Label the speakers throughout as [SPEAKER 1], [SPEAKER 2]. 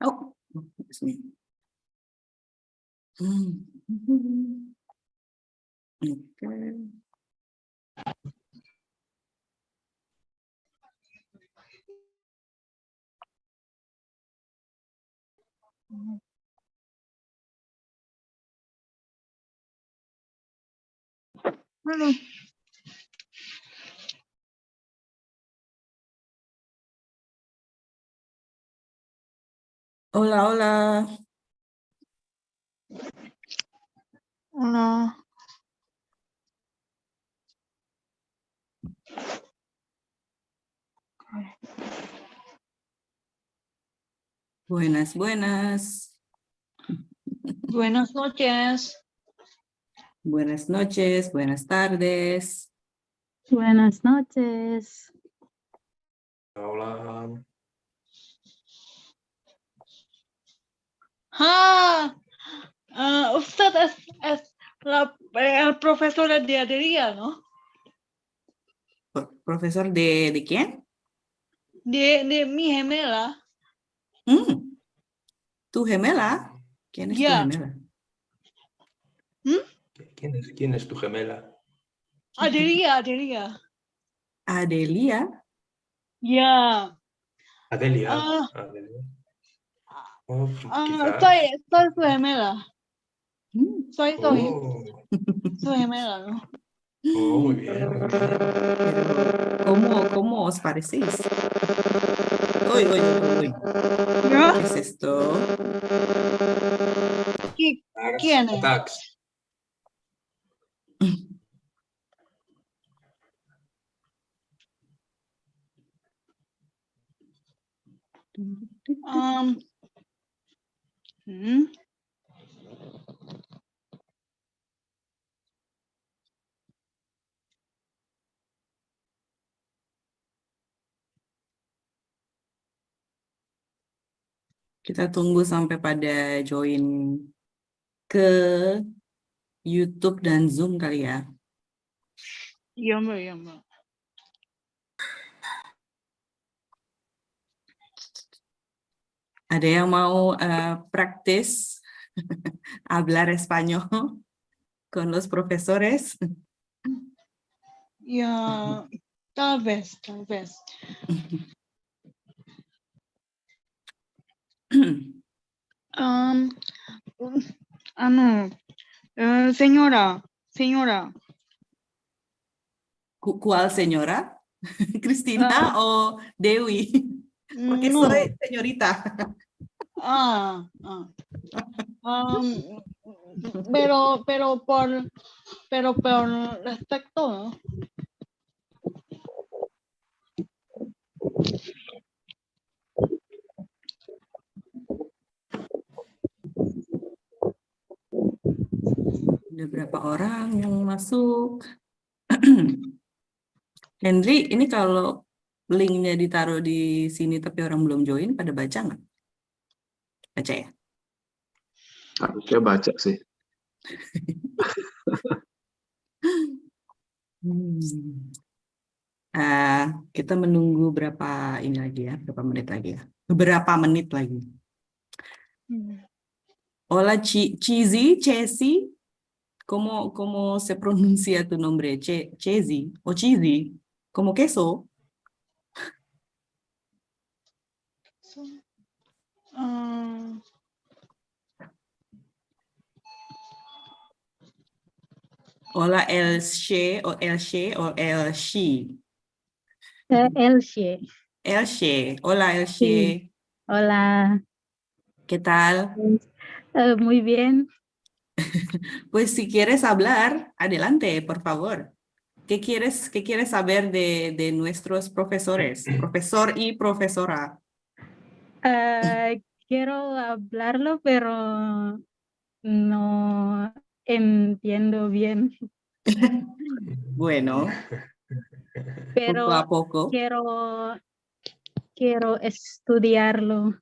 [SPEAKER 1] Oh, it's me. Okay.
[SPEAKER 2] Bueno,
[SPEAKER 1] Hola, hola.
[SPEAKER 2] hola.
[SPEAKER 1] Buenas, buenas.
[SPEAKER 2] Buenas noches.
[SPEAKER 1] Buenas noches, buenas tardes.
[SPEAKER 3] Buenas noches.
[SPEAKER 4] Hola.
[SPEAKER 2] Usted es el profesor de Adriana, ¿no?
[SPEAKER 1] ¿Profesor de quién?
[SPEAKER 2] De mi gemela.
[SPEAKER 1] ¿Tu gemela? ¿Quién es tu
[SPEAKER 2] Ya.
[SPEAKER 1] gemela?
[SPEAKER 4] ¿Quién es tu gemela?
[SPEAKER 2] Adriana.
[SPEAKER 1] Adelia.
[SPEAKER 2] Ya.
[SPEAKER 4] Adelia.
[SPEAKER 2] Ah.
[SPEAKER 4] Adelia. Oh,
[SPEAKER 2] Soy
[SPEAKER 4] quizás.
[SPEAKER 2] su gemela. Soy
[SPEAKER 4] Oh,
[SPEAKER 2] su gemela, ¿no?
[SPEAKER 4] oh, muy bien, muy bien.
[SPEAKER 1] Pero, ¿cómo os parecéis? Uy.
[SPEAKER 2] ¿Ya?
[SPEAKER 1] ¿Qué es esto?
[SPEAKER 2] ¿Quién es?
[SPEAKER 4] Tax.
[SPEAKER 1] Kita tunggu sampai pada join ke YouTube dan Zoom kali ya.
[SPEAKER 2] Ya, Mbak.
[SPEAKER 1] Ada yang mau praktis hablar español con los profesores?
[SPEAKER 2] Ya, tal vez. Señora.
[SPEAKER 1] ¿Cuál señora? ¿Cristina o Dewi? Porque
[SPEAKER 2] No.
[SPEAKER 1] soy señorita.
[SPEAKER 2] Pero por respecto, ¿no?
[SPEAKER 1] Ada berapa orang yang masuk? Henry, ini kalau linknya ditaruh di sini tapi orang belum join, pada baca nggak? Baca ya?
[SPEAKER 5] Harusnya baca sih.
[SPEAKER 1] Kita menunggu berapa ini lagi ya? Berapa menit lagi ya? Beberapa menit lagi. Hola, Chesi. ¿Cómo se pronuncia tu nombre? Chesi o Chisi, como queso. Hola, el she o el she.
[SPEAKER 3] Elsie.
[SPEAKER 1] Elche. Hola, Elche.
[SPEAKER 3] Sí. Hola.
[SPEAKER 1] ¿Qué tal?
[SPEAKER 3] Muy bien.
[SPEAKER 1] Pues si quieres hablar, adelante, por favor. ¿Qué quieres saber de nuestros profesores? Profesor y profesora.
[SPEAKER 3] Quiero hablarlo, pero no entiendo bien.
[SPEAKER 1] Bueno,
[SPEAKER 3] Pero
[SPEAKER 1] poco a poco.
[SPEAKER 3] quiero estudiarlo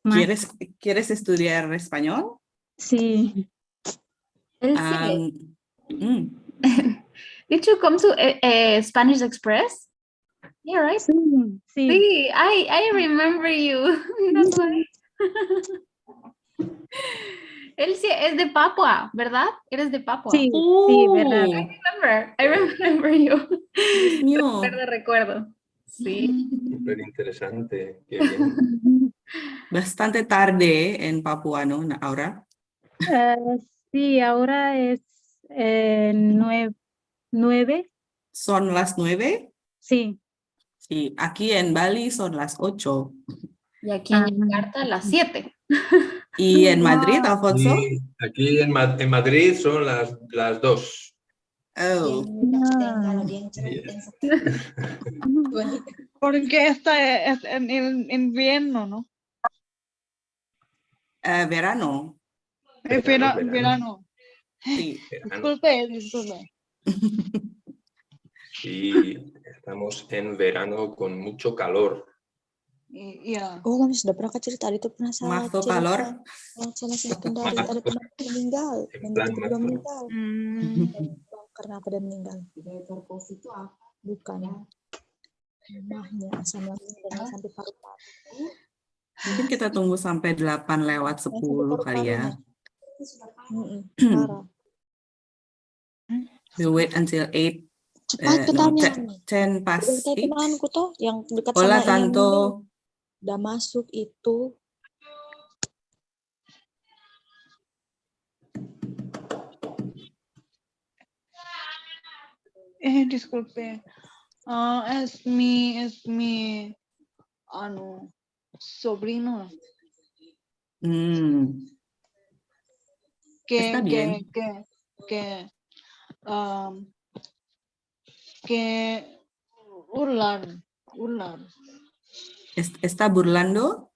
[SPEAKER 3] más.
[SPEAKER 1] ¿Quieres estudiar español?
[SPEAKER 3] Sí.
[SPEAKER 1] Um,
[SPEAKER 6] Did you come to Spanish Express? Yeah, right?
[SPEAKER 3] Sí, sí.
[SPEAKER 6] Sí, I remember you. That's why. Él sí es de Papua, ¿verdad? Eres de Papua.
[SPEAKER 3] Sí, sí, verdad.
[SPEAKER 6] I remember you.
[SPEAKER 1] Dios mío.
[SPEAKER 6] Recuerdo. Sí.
[SPEAKER 4] Súper interesante. Qué bien.
[SPEAKER 1] Bastante tarde en Papua, ¿no? Ahora.
[SPEAKER 3] Sí, ahora es 9.
[SPEAKER 1] ¿Son las 9?
[SPEAKER 3] Sí.
[SPEAKER 1] Sí, aquí en Bali son las 8.
[SPEAKER 6] Y aquí en Yakarta las 7.
[SPEAKER 1] ¿Y en Madrid,
[SPEAKER 3] Wow.
[SPEAKER 1] Alfonso?
[SPEAKER 4] Y aquí en Madrid son las 2.
[SPEAKER 1] Oh.
[SPEAKER 2] Porque esta es en invierno, ¿no?
[SPEAKER 1] Verano.
[SPEAKER 2] Verano.
[SPEAKER 1] Sí.
[SPEAKER 4] Verano.
[SPEAKER 2] Disculpe.
[SPEAKER 4] Y estamos en verano con mucho calor.
[SPEAKER 2] Iya.
[SPEAKER 7] Oh, kami sudah pernah cerita itu pernah saya
[SPEAKER 1] Mazo
[SPEAKER 7] cerita
[SPEAKER 1] calor.
[SPEAKER 7] yang saya masih kendari ada teman meninggal
[SPEAKER 4] En
[SPEAKER 7] dan
[SPEAKER 4] plan,
[SPEAKER 7] dia juga
[SPEAKER 4] mazo.
[SPEAKER 7] meninggal karena apa dia meninggal itu apa? Bukan rumahnya asam lambung dan sampai paru-paru.
[SPEAKER 1] Mungkin kita tunggu sampai 8:10 kali ya.
[SPEAKER 7] Parah.
[SPEAKER 1] We'll wait until 8.
[SPEAKER 7] Cepat
[SPEAKER 1] No,
[SPEAKER 7] katanya.
[SPEAKER 1] 10 past
[SPEAKER 7] Kita
[SPEAKER 1] 8.
[SPEAKER 7] temanku tuh yang dekat
[SPEAKER 1] Hola,
[SPEAKER 7] sama yang
[SPEAKER 1] Tanto.
[SPEAKER 7] udah masuk itu.
[SPEAKER 2] Disculpe. Es mi sobrino.
[SPEAKER 1] Está bien.
[SPEAKER 2] Que urlan.
[SPEAKER 1] ¿Está burlando?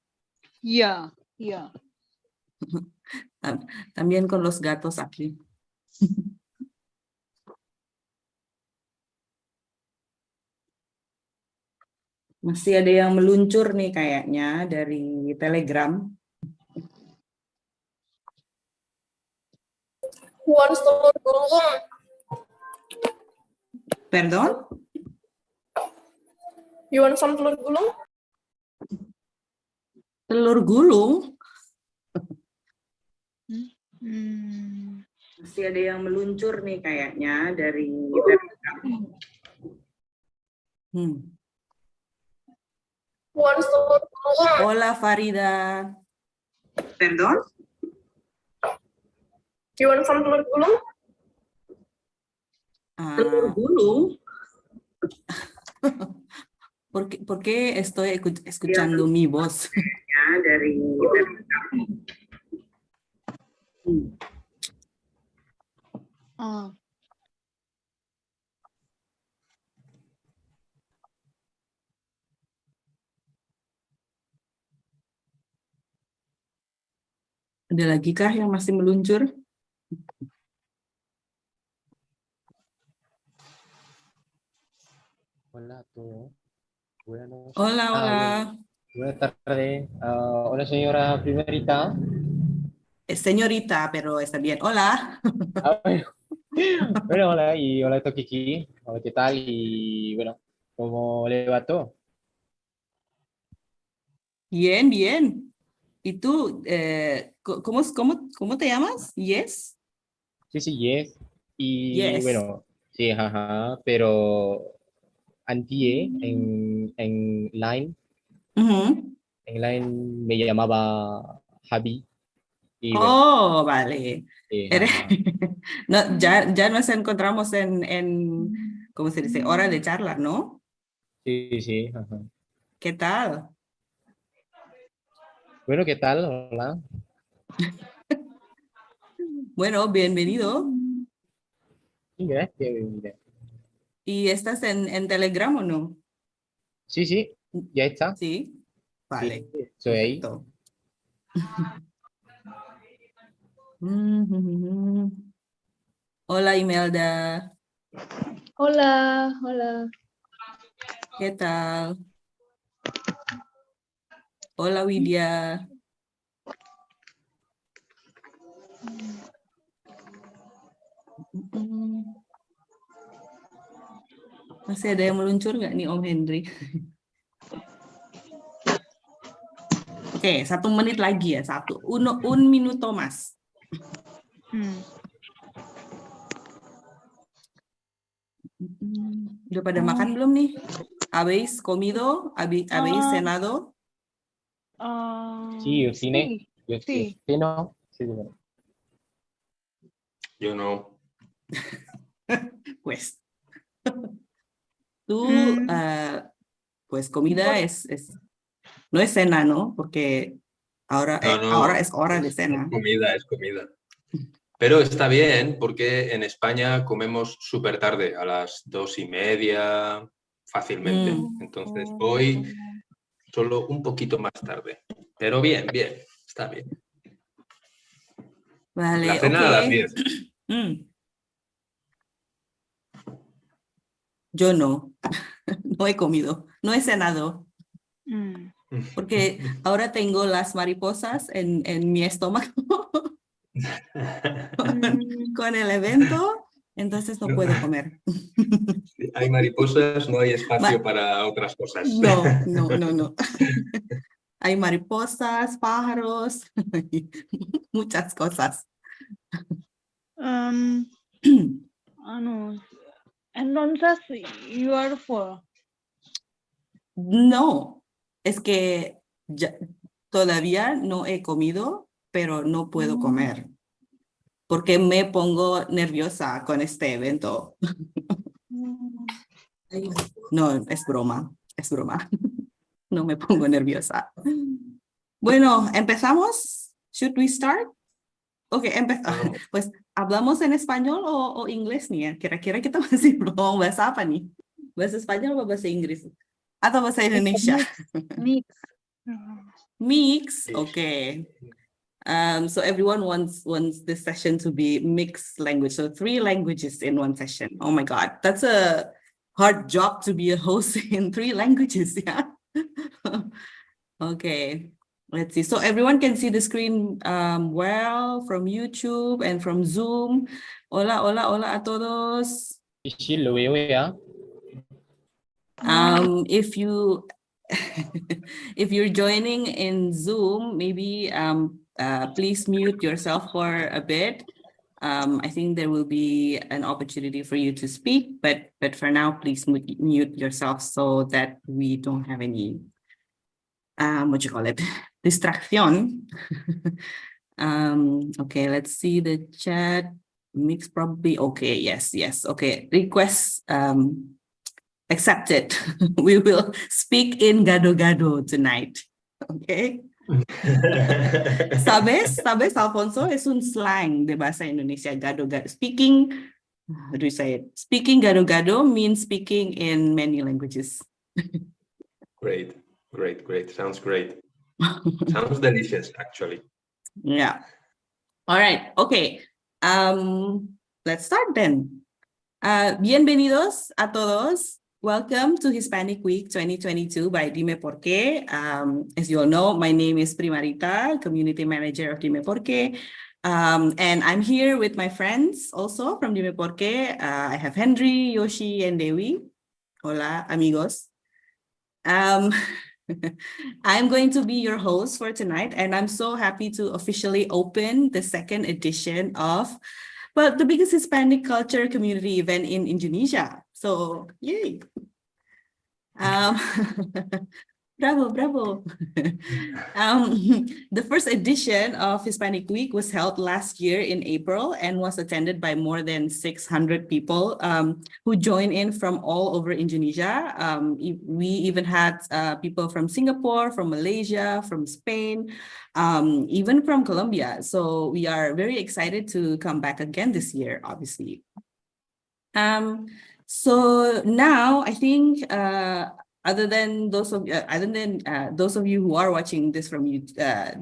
[SPEAKER 2] Ya.
[SPEAKER 1] También con los gatos aquí. Masih ada yang meluncur nih kayaknya dari Telegram. Perdón?
[SPEAKER 8] You want some telur gulung?
[SPEAKER 1] Telur gulung? Masih ada yang meluncur nih kayaknya dari Telegram. Hola Farida. Perdón?
[SPEAKER 8] You want some telur gulung?
[SPEAKER 1] Telur gulung? ¿Por qué estoy escuchando mi voz? Dari Ada lagi kah yang masih meluncur?
[SPEAKER 9] Hola a todos. Buenos.
[SPEAKER 1] Hola.
[SPEAKER 9] Buenas tardes. Hola, señora primerita.
[SPEAKER 1] Señorita, pero está bien. Hola.
[SPEAKER 9] Bueno, hola y hola a Kiki. Hola, ¿qué tal? Y bueno, ¿cómo le va todo?
[SPEAKER 1] Bien. ¿Y tú, cómo te llamas? Yes.
[SPEAKER 9] Sí, yes. Y
[SPEAKER 1] Yes.
[SPEAKER 9] bueno, sí, ajá, pero antier en Line, en Line me llamaba Javi. Y bueno,
[SPEAKER 1] Vale.
[SPEAKER 9] ajá.
[SPEAKER 1] No, ya nos encontramos en, ¿cómo se dice? Hora de charla, ¿no?
[SPEAKER 9] Sí, ajá.
[SPEAKER 1] ¿Qué tal?
[SPEAKER 9] Bueno, ¿qué tal? Hola.
[SPEAKER 1] Bueno, bienvenido.
[SPEAKER 9] Sí, gracias.
[SPEAKER 1] ¿Y estás en Telegram o no?
[SPEAKER 9] Sí, ya está.
[SPEAKER 1] Sí. Vale.
[SPEAKER 9] Sí, estoy ahí.
[SPEAKER 1] Perfecto. Hola, Imelda.
[SPEAKER 10] Hola.
[SPEAKER 1] ¿Qué tal? Hola, Widya. Masih ada yang meluncur nggak nih Om Henry? Oke, 1 menit lagi ya, un minuto más. Udah pada makan belum nih? ¿Habéis comido? ¿Habéis cenado?
[SPEAKER 9] Sí, cine. Yo
[SPEAKER 2] sí.
[SPEAKER 9] sí, no. Sí, bueno.
[SPEAKER 4] Yo no.
[SPEAKER 1] Pues. Tú, pues comida no es cena, ¿no? Porque ahora,
[SPEAKER 4] No,
[SPEAKER 1] ahora es hora de cena.
[SPEAKER 4] Es comida. Pero está bien porque en España comemos súper tarde, a las 2:30 fácilmente. Entonces hoy solo un poquito más tarde. Pero bien, está bien.
[SPEAKER 1] Vale,
[SPEAKER 4] La cena a las 10.
[SPEAKER 1] Yo no, no he comido, no he cenado. Porque ahora tengo las mariposas en mi estómago con el evento, entonces no puedo comer.
[SPEAKER 4] Si hay mariposas, no hay espacio para otras cosas.
[SPEAKER 1] No. Hay mariposas, pájaros, muchas cosas.
[SPEAKER 2] Entonces, you are full.
[SPEAKER 1] No, es que todavía no he comido, pero no puedo comer. Porque me pongo nerviosa con este evento. No, es broma. No me pongo nerviosa. Bueno, ¿empezamos? Should we start? Ok, pues, ¿hablamos en español o inglés nih ya? Kira-kira kita masih belum bahasa apa nih? Bahasa Spanyol atau bahasa Inggris? Atau bahasa Indonesia? Mix, okay. So everyone wants this session to be mixed language. So 3 languages in one session. Oh my God, that's a hard job to be a host in 3 languages, yeah? Okay, let's see. So everyone can see the screen well from YouTube and from Zoom. Hola a todos.
[SPEAKER 9] Sí, lo veo ya.
[SPEAKER 1] If you if you're joining in Zoom, maybe please mute yourself for a bit. I think there will be an opportunity for you to speak, but for now, please mute yourself so that we don't have any distraction. Okay, let's see the chat. Mix probably okay. Yes. Okay, request accepted. We will speak in gado-gado tonight. Okay. ¿Sabes, Alfonso? Es un slang de bahasa Indonesia, gado-gado. Speaking, how do you say it? Speaking gado-gado means speaking in many languages.
[SPEAKER 4] Great. Sounds great. Sounds delicious, actually.
[SPEAKER 1] Yeah. All right. Okay. Let's start then. Bienvenidos a todos. Welcome to Hispanic Week 2022 by Dime Por Qué. As you all know, my name is Primarita, Community Manager of Dime Por Qué. And I'm here with my friends also from Dime Por Qué. I have Henry, Yoshi, and Dewi. Hola, amigos. I'm going to be your host for tonight, and I'm so happy to officially open the 2nd edition of the biggest Hispanic culture community event in Indonesia. So, yay. Bravo. The first edition of Hispanic Week was held last year in April and was attended by more than 600 people who joined in from all over Indonesia. We even had people from Singapore, from Malaysia, from Spain, even from Colombia. So we are very excited to come back again this year, obviously. So now I think other than those of you who are watching this from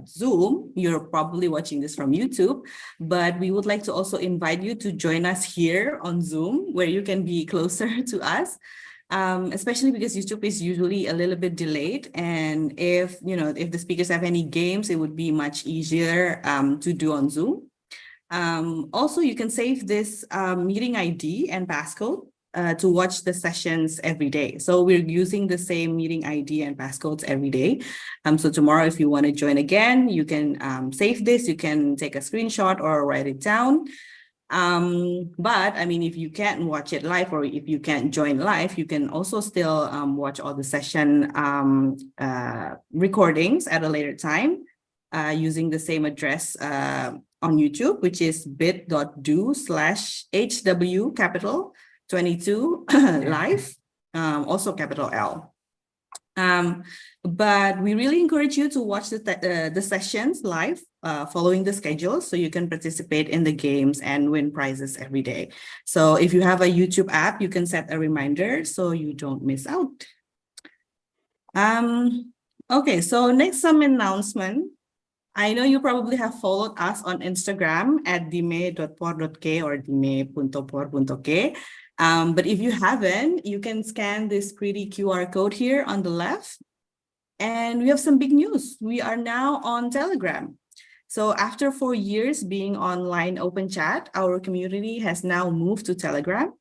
[SPEAKER 1] Zoom, you're probably watching this from YouTube, but we would like to also invite you to join us here on Zoom, where you can be closer to us, especially because YouTube is usually a little bit delayed. And if the speakers have any games, it would be much easier to do on Zoom. Also, you can save this meeting ID and passcode to watch the sessions every day. So we're using the same meeting ID and passcodes every day. So tomorrow, if you want to join again, you can save this, you can take a screenshot or write it down. But I mean, if you can't watch it live or if you can't join live, you can also still watch all the session recordings at a later time using the same address on YouTube, which is bit.do/HW capital 22 live, also capital L. But we really encourage you to watch the sessions live following the schedule so you can participate in the games and win prizes every day. So if you have a YouTube app, you can set a reminder so you don't miss out. Okay, so next some announcement. I know you probably have followed us on Instagram at dime.por.k or dime.por.k. But if you haven't, you can scan this pretty QR code here on the left. And we have some big news. We are now on Telegram. So after 4 years being online open chat, our community has now moved to Telegram,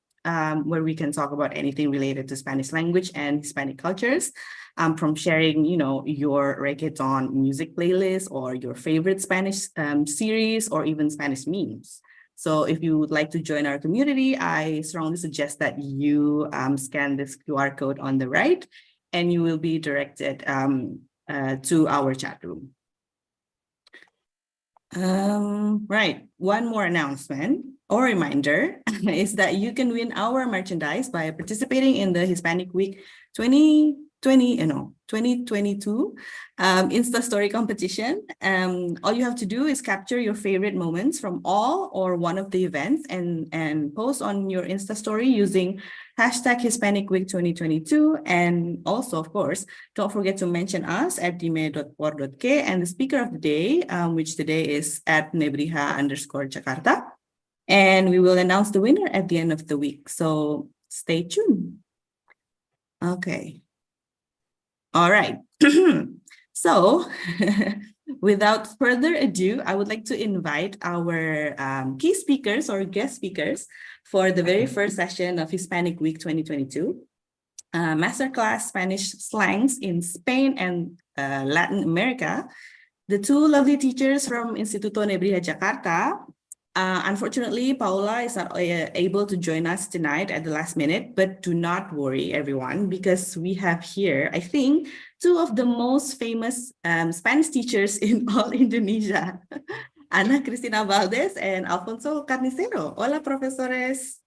[SPEAKER 1] where we can talk about anything related to Spanish language and Hispanic cultures, from sharing, your reggaeton music playlist or your favorite Spanish series or even Spanish memes. So if you would like to join our community, I strongly suggest that you scan this QR code on the right, and you will be directed to our chat room. Right, one more announcement or reminder is that you can win our merchandise by participating in the Hispanic Week 2022 Insta Story competition. All you have to do is capture your favorite moments from all or one of the events and post on your Insta Story using hashtag Hispanic Week 2022. And also, of course, don't forget to mention us at dime.por.k and the speaker of the day, which today is at nebriha_Jakarta. And we will announce the winner at the end of the week. So stay tuned. Okay. All right. So without further ado, I would like to invite our key speakers or guest speakers for the very first session of Hispanic Week 2022, Masterclass Spanish Slangs in Spain and Latin America. The two lovely teachers from Instituto Nebriha Jakarta. Unfortunately, Paula is not able to join us tonight at the last minute, but do not worry, everyone, because we have here, I think, two of the most famous Spanish teachers in all Indonesia, Ana Cristina Valdez and Alfonso Carnicero. Hola, profesores.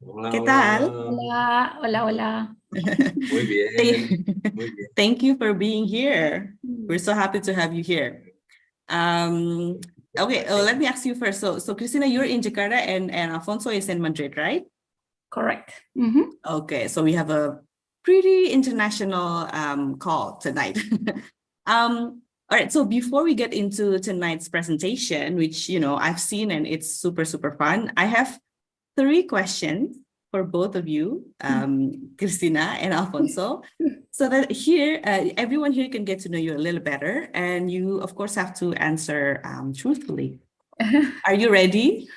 [SPEAKER 4] Hola,
[SPEAKER 1] ¿Qué tal?
[SPEAKER 6] Hola, hola, hola.
[SPEAKER 4] Muy bien, muy bien.
[SPEAKER 1] Thank you for being here. We're so happy to have you here. Okay, let me ask you first. So Cristina, you're in Jakarta and Alfonso is in Madrid, right?
[SPEAKER 6] Correct. Mm-hmm.
[SPEAKER 1] Okay, so we have a pretty international call tonight. All right, so before we get into tonight's presentation, which, I've seen and it's super, super fun, I have 3 questions for both of you, Cristina and Alfonso, so that here, everyone here can get to know you a little better, and you, of course, have to answer truthfully. Are you ready?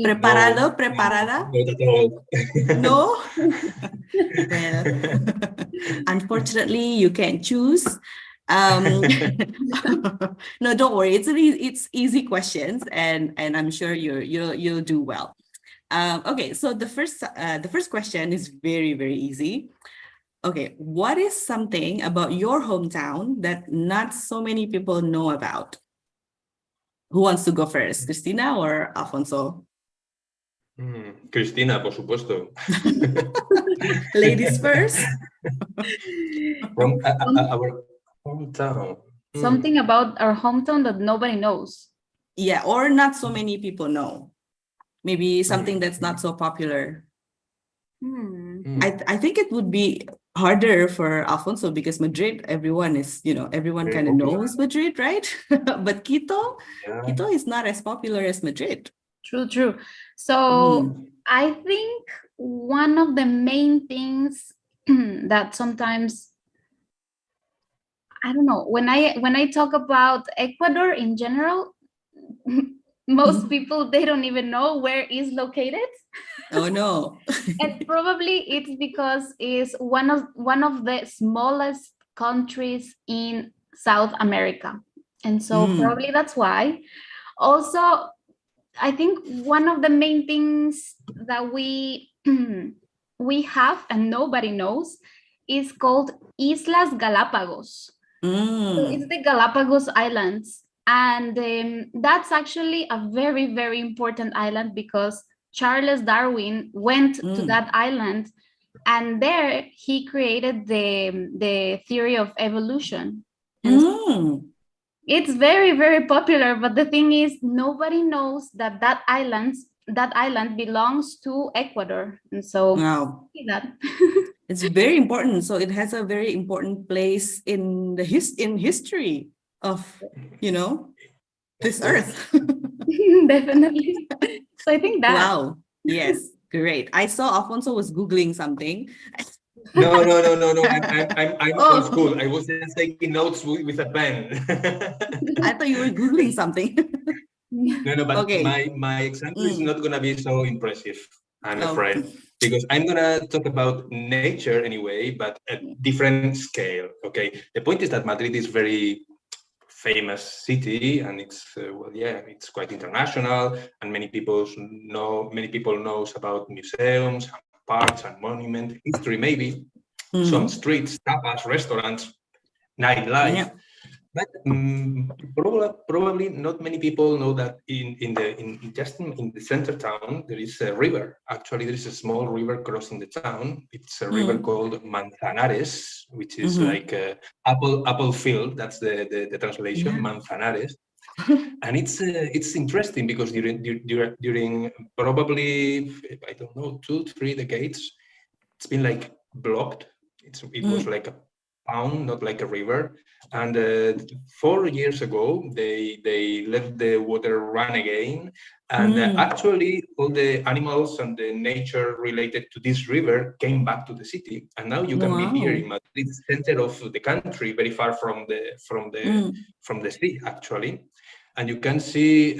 [SPEAKER 1] ¿Preparado? ¿Preparada? No? Well, unfortunately, you can't choose. No, don't worry. It's easy questions, and I'm sure you'll do well. Okay, so the first question is very, very easy. Okay, what is something about your hometown that not so many people know about? Who wants to go first, Cristina or Alfonso?
[SPEAKER 4] Cristina, por supuesto.
[SPEAKER 1] Ladies first.
[SPEAKER 4] From our hometown.
[SPEAKER 6] Something about our hometown that nobody knows.
[SPEAKER 1] Yeah, or not so many people know. Maybe something that's not so popular. I think it would be harder for Alfonso because Madrid, everyone is, everyone kind of knows Madrid, right? But Quito is not as popular as Madrid.
[SPEAKER 6] True. So I think one of the main things that sometimes, I don't know, when I talk about Ecuador in general, most people, they don't even know where is located.
[SPEAKER 1] Oh no.
[SPEAKER 6] And probably it's because it's one of the smallest countries in South America. And so probably that's why. Also, I think one of the main things that we we have and nobody knows is called Islas Galapagos. So it's the Galapagos Islands. And that's actually a very, very important island because Charles Darwin went to that island, and there he created the theory of evolution. It's very, very popular, but the thing is, nobody knows that that island belongs to Ecuador. And so
[SPEAKER 1] Wow.
[SPEAKER 6] see that.
[SPEAKER 1] It's very important. So it has a very important place in the history of, this earth.
[SPEAKER 6] Definitely. So I think that.
[SPEAKER 1] Wow. Yes. Great. I saw Alfonso was Googling something.
[SPEAKER 4] No. I'm old school. I was just taking notes with a pen.
[SPEAKER 1] I thought you were Googling something.
[SPEAKER 4] No, but
[SPEAKER 1] Okay.
[SPEAKER 4] my example is not gonna be so impressive, I'm afraid, because I'm gonna talk about nature anyway, but at different scale. Okay. The point is that Madrid is very famous city, and it's it's quite international, and many people knows about museums, parks, and monument history, maybe some streets, tapas, restaurants, nightlife. But probably not many people know that in the center town there is a river. Actually, there is a small river crossing the town. It's a river called Manzanares, which is like apple field. That's the translation, Manzanares. And it's interesting because during probably, I don't know, 2-3 decades, it's been like blocked. It was like a pond, not like a river. And 4 years ago, they let the water run again. And actually, all the animals and the nature related to this river came back to the city. And now you can be here in Madrid, center of the country, very far from the sea, actually. And you can see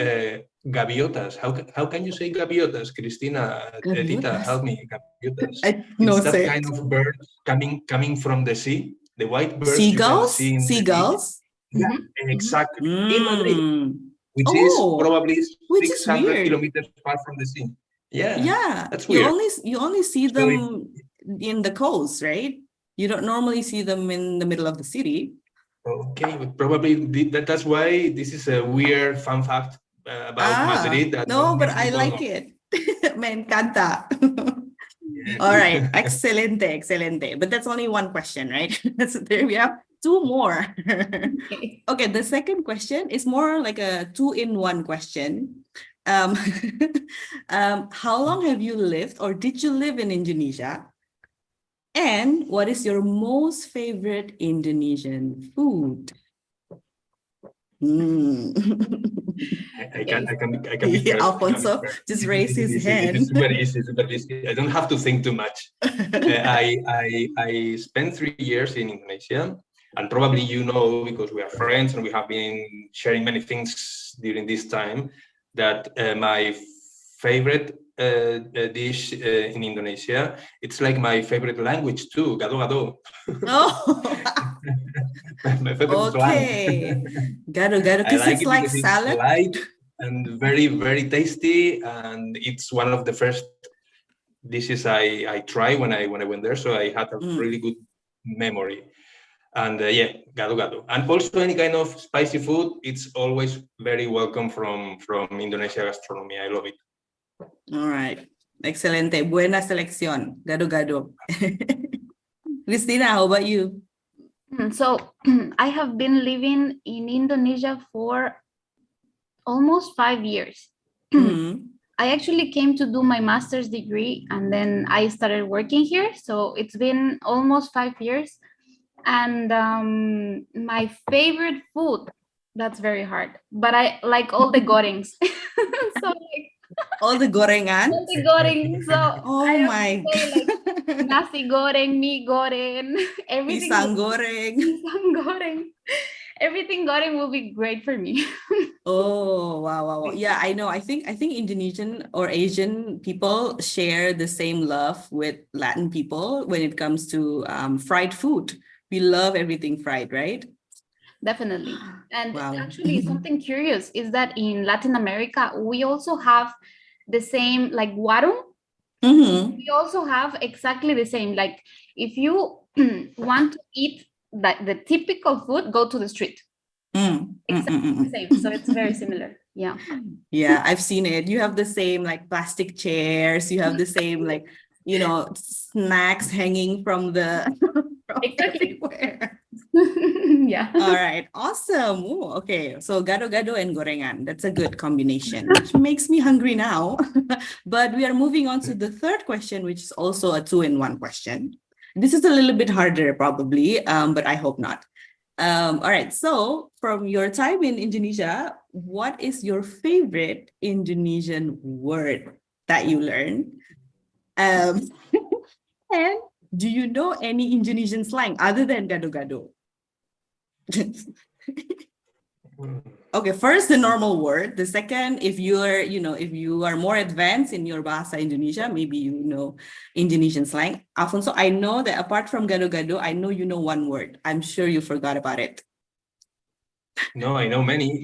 [SPEAKER 4] gaviotas. How can you say gaviotas, Cristina? Edita, help me. Gaviotas. It's that kind of bird coming from the sea. The white birds
[SPEAKER 1] Seagulls?
[SPEAKER 4] you can see
[SPEAKER 1] Seagulls?
[SPEAKER 4] Yeah, exactly. In Madrid, which is probably 600 kilometers far from the sea. Yeah, that's weird.
[SPEAKER 1] You only see them in the coast, right? You don't normally see them in the middle of the city.
[SPEAKER 4] Okay, but probably that's why this is a weird fun fact about Madrid. That
[SPEAKER 1] no, but I like it. Me encanta. All right, excelente. But that's only one question, right? There we have 2 more. Okay, the second question is more like a 2-in-1 question. How long have you lived, or did you live in Indonesia? And what is your most favorite Indonesian food?
[SPEAKER 4] I can be first.
[SPEAKER 1] Alfonso just raised his hand.
[SPEAKER 4] It's super easy. I don't have to think too much. I spent 3 years in Indonesia, and probably because we are friends and we have been sharing many things during this time, that my favorite dish in Indonesia, it's like my favorite language too, gado-gado.
[SPEAKER 1] Oh.
[SPEAKER 4] My favorite slang.
[SPEAKER 1] Gado-gado, because it's like salad.
[SPEAKER 4] It's light and very, very tasty, and it's one of the first dishes I tried when I went there, so I had a really good memory. And gado-gado. And also any kind of spicy food, it's always very welcome from Indonesia gastronomy. I love it.
[SPEAKER 1] All right. Excelente. Buena selección. Gado-gado. Cristina, how about you?
[SPEAKER 6] So I have been living in Indonesia for almost 5 years. I actually came to do my master's degree, and then I started working here. So it's been almost 5 years. And my favorite food, that's very hard, but I like all the goreng. So
[SPEAKER 1] all the gorengan?
[SPEAKER 6] All the goreng. So
[SPEAKER 1] oh my
[SPEAKER 6] God. Nasi goreng, mie goreng, everything.
[SPEAKER 1] Pisang goreng.
[SPEAKER 6] Pisang goreng. Everything goreng will be great for me.
[SPEAKER 1] Oh, wow, wow, wow. Yeah, I know. I think Indonesian or Asian people share the same love with Latin people when it comes to fried food. We love everything fried, right?
[SPEAKER 6] Definitely. And
[SPEAKER 1] Wow.
[SPEAKER 6] actually, something curious is that in Latin America, we also have the same, like warung.
[SPEAKER 1] Mm-hmm.
[SPEAKER 6] We also have exactly the same. Like if you want to eat the typical food, go to the street. Exactly the same. So it's very similar. Yeah.
[SPEAKER 1] Yeah, I've seen it. You have the same like plastic chairs. You have the same like, snacks hanging from the from
[SPEAKER 6] Exactly.
[SPEAKER 1] everywhere.
[SPEAKER 6] Yeah.
[SPEAKER 1] All right, awesome. Ooh, okay, so gado-gado and gorengan. That's a good combination, which makes me hungry now. But we are moving on to the third question, which is also a 2-in-1 question. This is a little bit harder probably, but I hope not. All right, so from your time in Indonesia, what is your favorite Indonesian word that you learned? And do you know any Indonesian slang other than gado-gado? Okay, first the normal word. The second, if you are more advanced in your bahasa Indonesia, maybe you know Indonesian slang. Alfonso, I know that apart from gado-gado, I know you know one word. I'm sure you forgot about it.
[SPEAKER 4] No, I know many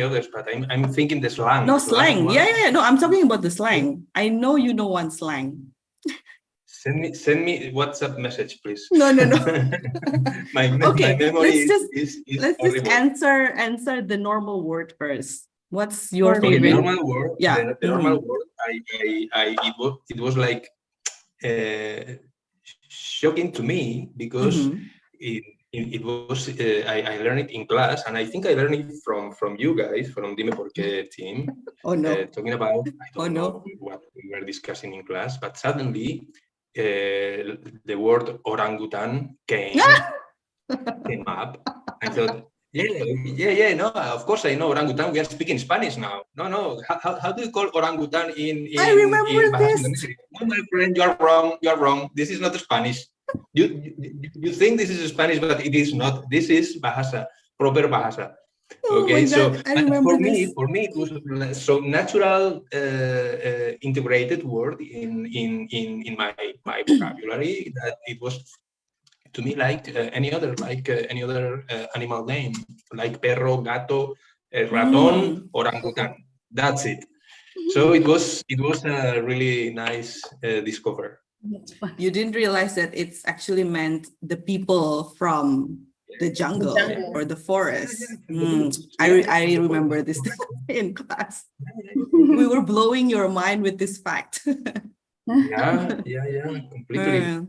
[SPEAKER 4] others, but I'm thinking the slang.
[SPEAKER 1] No, slang.
[SPEAKER 4] one.
[SPEAKER 1] Yeah. No, I'm talking about the slang. I know you know one slang.
[SPEAKER 4] Send me WhatsApp message, please.
[SPEAKER 1] No.
[SPEAKER 4] my
[SPEAKER 1] Okay,
[SPEAKER 4] memory
[SPEAKER 1] let's
[SPEAKER 4] is
[SPEAKER 1] just
[SPEAKER 4] horrible.
[SPEAKER 1] answer the normal word first. What's your
[SPEAKER 4] Okay,
[SPEAKER 1] favorite?
[SPEAKER 4] the normal word.
[SPEAKER 1] Yeah.
[SPEAKER 4] The normal word. It was like shocking to me because it was I learned it in class, and I think I learned it from you guys, from Dime Porque team.
[SPEAKER 1] Oh no.
[SPEAKER 4] Talking about I don't know what we were discussing in class, but suddenly the word orangutan came up. I thought, yeah. No, of course I know orangutan. We are speaking Spanish now. No. How do you call orangutan in
[SPEAKER 1] I remember this.
[SPEAKER 4] No, my friend, you are wrong. This is not Spanish. You think this is Spanish, but it is not. This is bahasa, proper bahasa. Okay, so for me, it was so natural, integrated word in my vocabulary that it was to me like any other animal name, like perro, gato, raton, orangutan. That's it. So it was a really nice discovery.
[SPEAKER 1] You didn't realize that it's actually meant the people from the jungle or the forest. I remember this in class. We were blowing your mind with this fact.
[SPEAKER 4] Yeah, completely.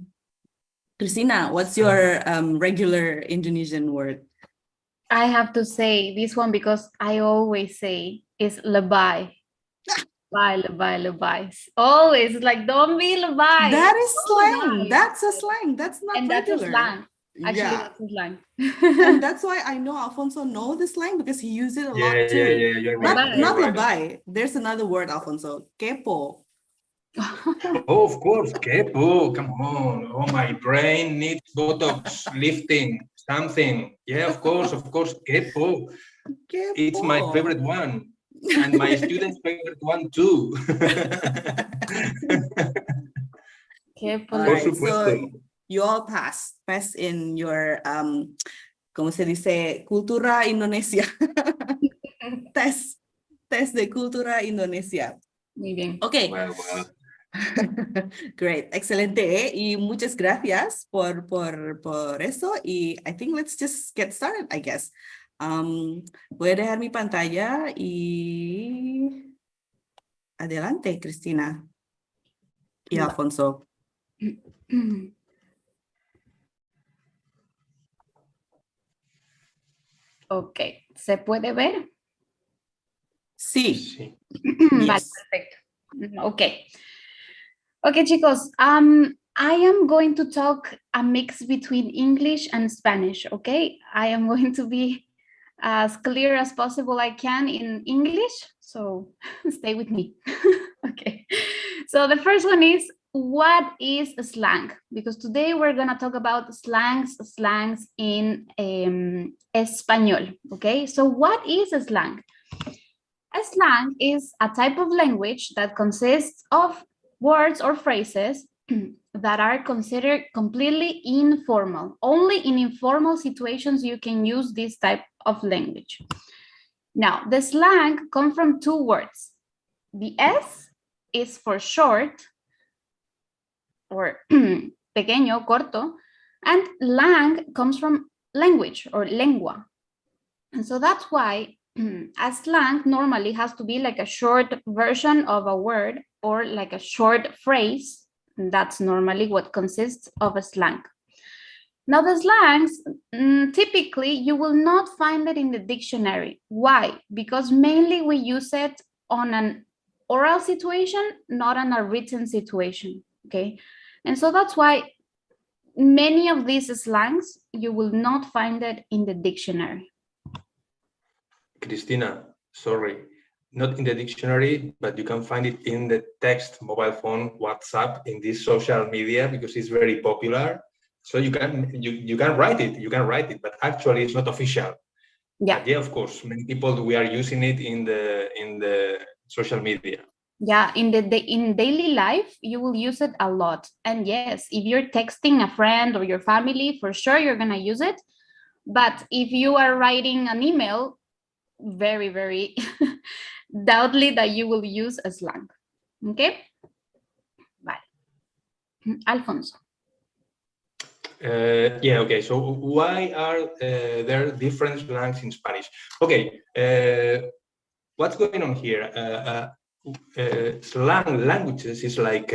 [SPEAKER 1] Cristina, what's your regular Indonesian word?
[SPEAKER 6] I have to say this one because I always say is lebay. Lebay. Always like don't be lebay.
[SPEAKER 1] That is slang. That's a slang. That's not
[SPEAKER 6] and
[SPEAKER 1] regular.
[SPEAKER 6] That's a slang. Actually, that's a slang.
[SPEAKER 1] And that's why I know Alfonso knows the slang because he used it a lot too.
[SPEAKER 4] Yeah. You're right.
[SPEAKER 1] Not lebay. There's another word, Alfonso. Kepo.
[SPEAKER 4] Oh, of course, kepo. Come on. Oh, my brain needs Botox, lifting, something. Yeah, of course, kepo. It's my favorite one. And my students' favorite one too.
[SPEAKER 1] Right, so you all pass in your ¿cómo se dice? Cultura Indonesia. test de cultura Indonesia.
[SPEAKER 6] Muy bien.
[SPEAKER 1] Okay.
[SPEAKER 4] Wow.
[SPEAKER 1] Great, excelente, y muchas gracias por eso, y I think let's just get started, I guess. Voy a dejar mi pantalla y adelante, Cristina y Alfonso.
[SPEAKER 6] Ok, ¿se puede ver?
[SPEAKER 1] Sí.
[SPEAKER 6] Vale, perfecto. Okay, chicos, I am going to talk a mix between English and Spanish, okay? I am going to be as clear as possible I can in English, so stay with me. Okay, so the first one is, what is a slang? Because today we're gonna talk about slangs in Espanol, okay? So what is a slang? A slang is a type of language that consists of words or phrases that are considered completely informal. Only in informal situations you can use this type of language. Now, the slang comes from two words. The S is for short or pequeño, corto, and lang comes from language or lengua. And so that's why a slang normally has to be like a short version of a word or like a short phrase. And that's normally what consists of a slang. Now the slangs, typically you will not find it in the dictionary. Why? Because mainly we use it on an oral situation, not on a written situation, okay? And so that's why many of these slangs, you will not find it in the dictionary.
[SPEAKER 4] Cristina, sorry, not in the dictionary, but you can find it in the text, mobile phone, WhatsApp, in this social media, because it's very popular. So you can write it, but actually it's not official.
[SPEAKER 6] Yeah.
[SPEAKER 4] But yeah, of course, many people, we are using it in the social media.
[SPEAKER 6] Yeah, in daily life, you will use it a lot. And yes, if you're texting a friend or your family, for sure you're gonna use it. But if you are writing an email, very, very doubtly that you will use a slang. Okay? Vale. Alfonso.
[SPEAKER 4] Yeah, okay. So why are there different slangs in Spanish? Okay, what's going on here? Slang languages is like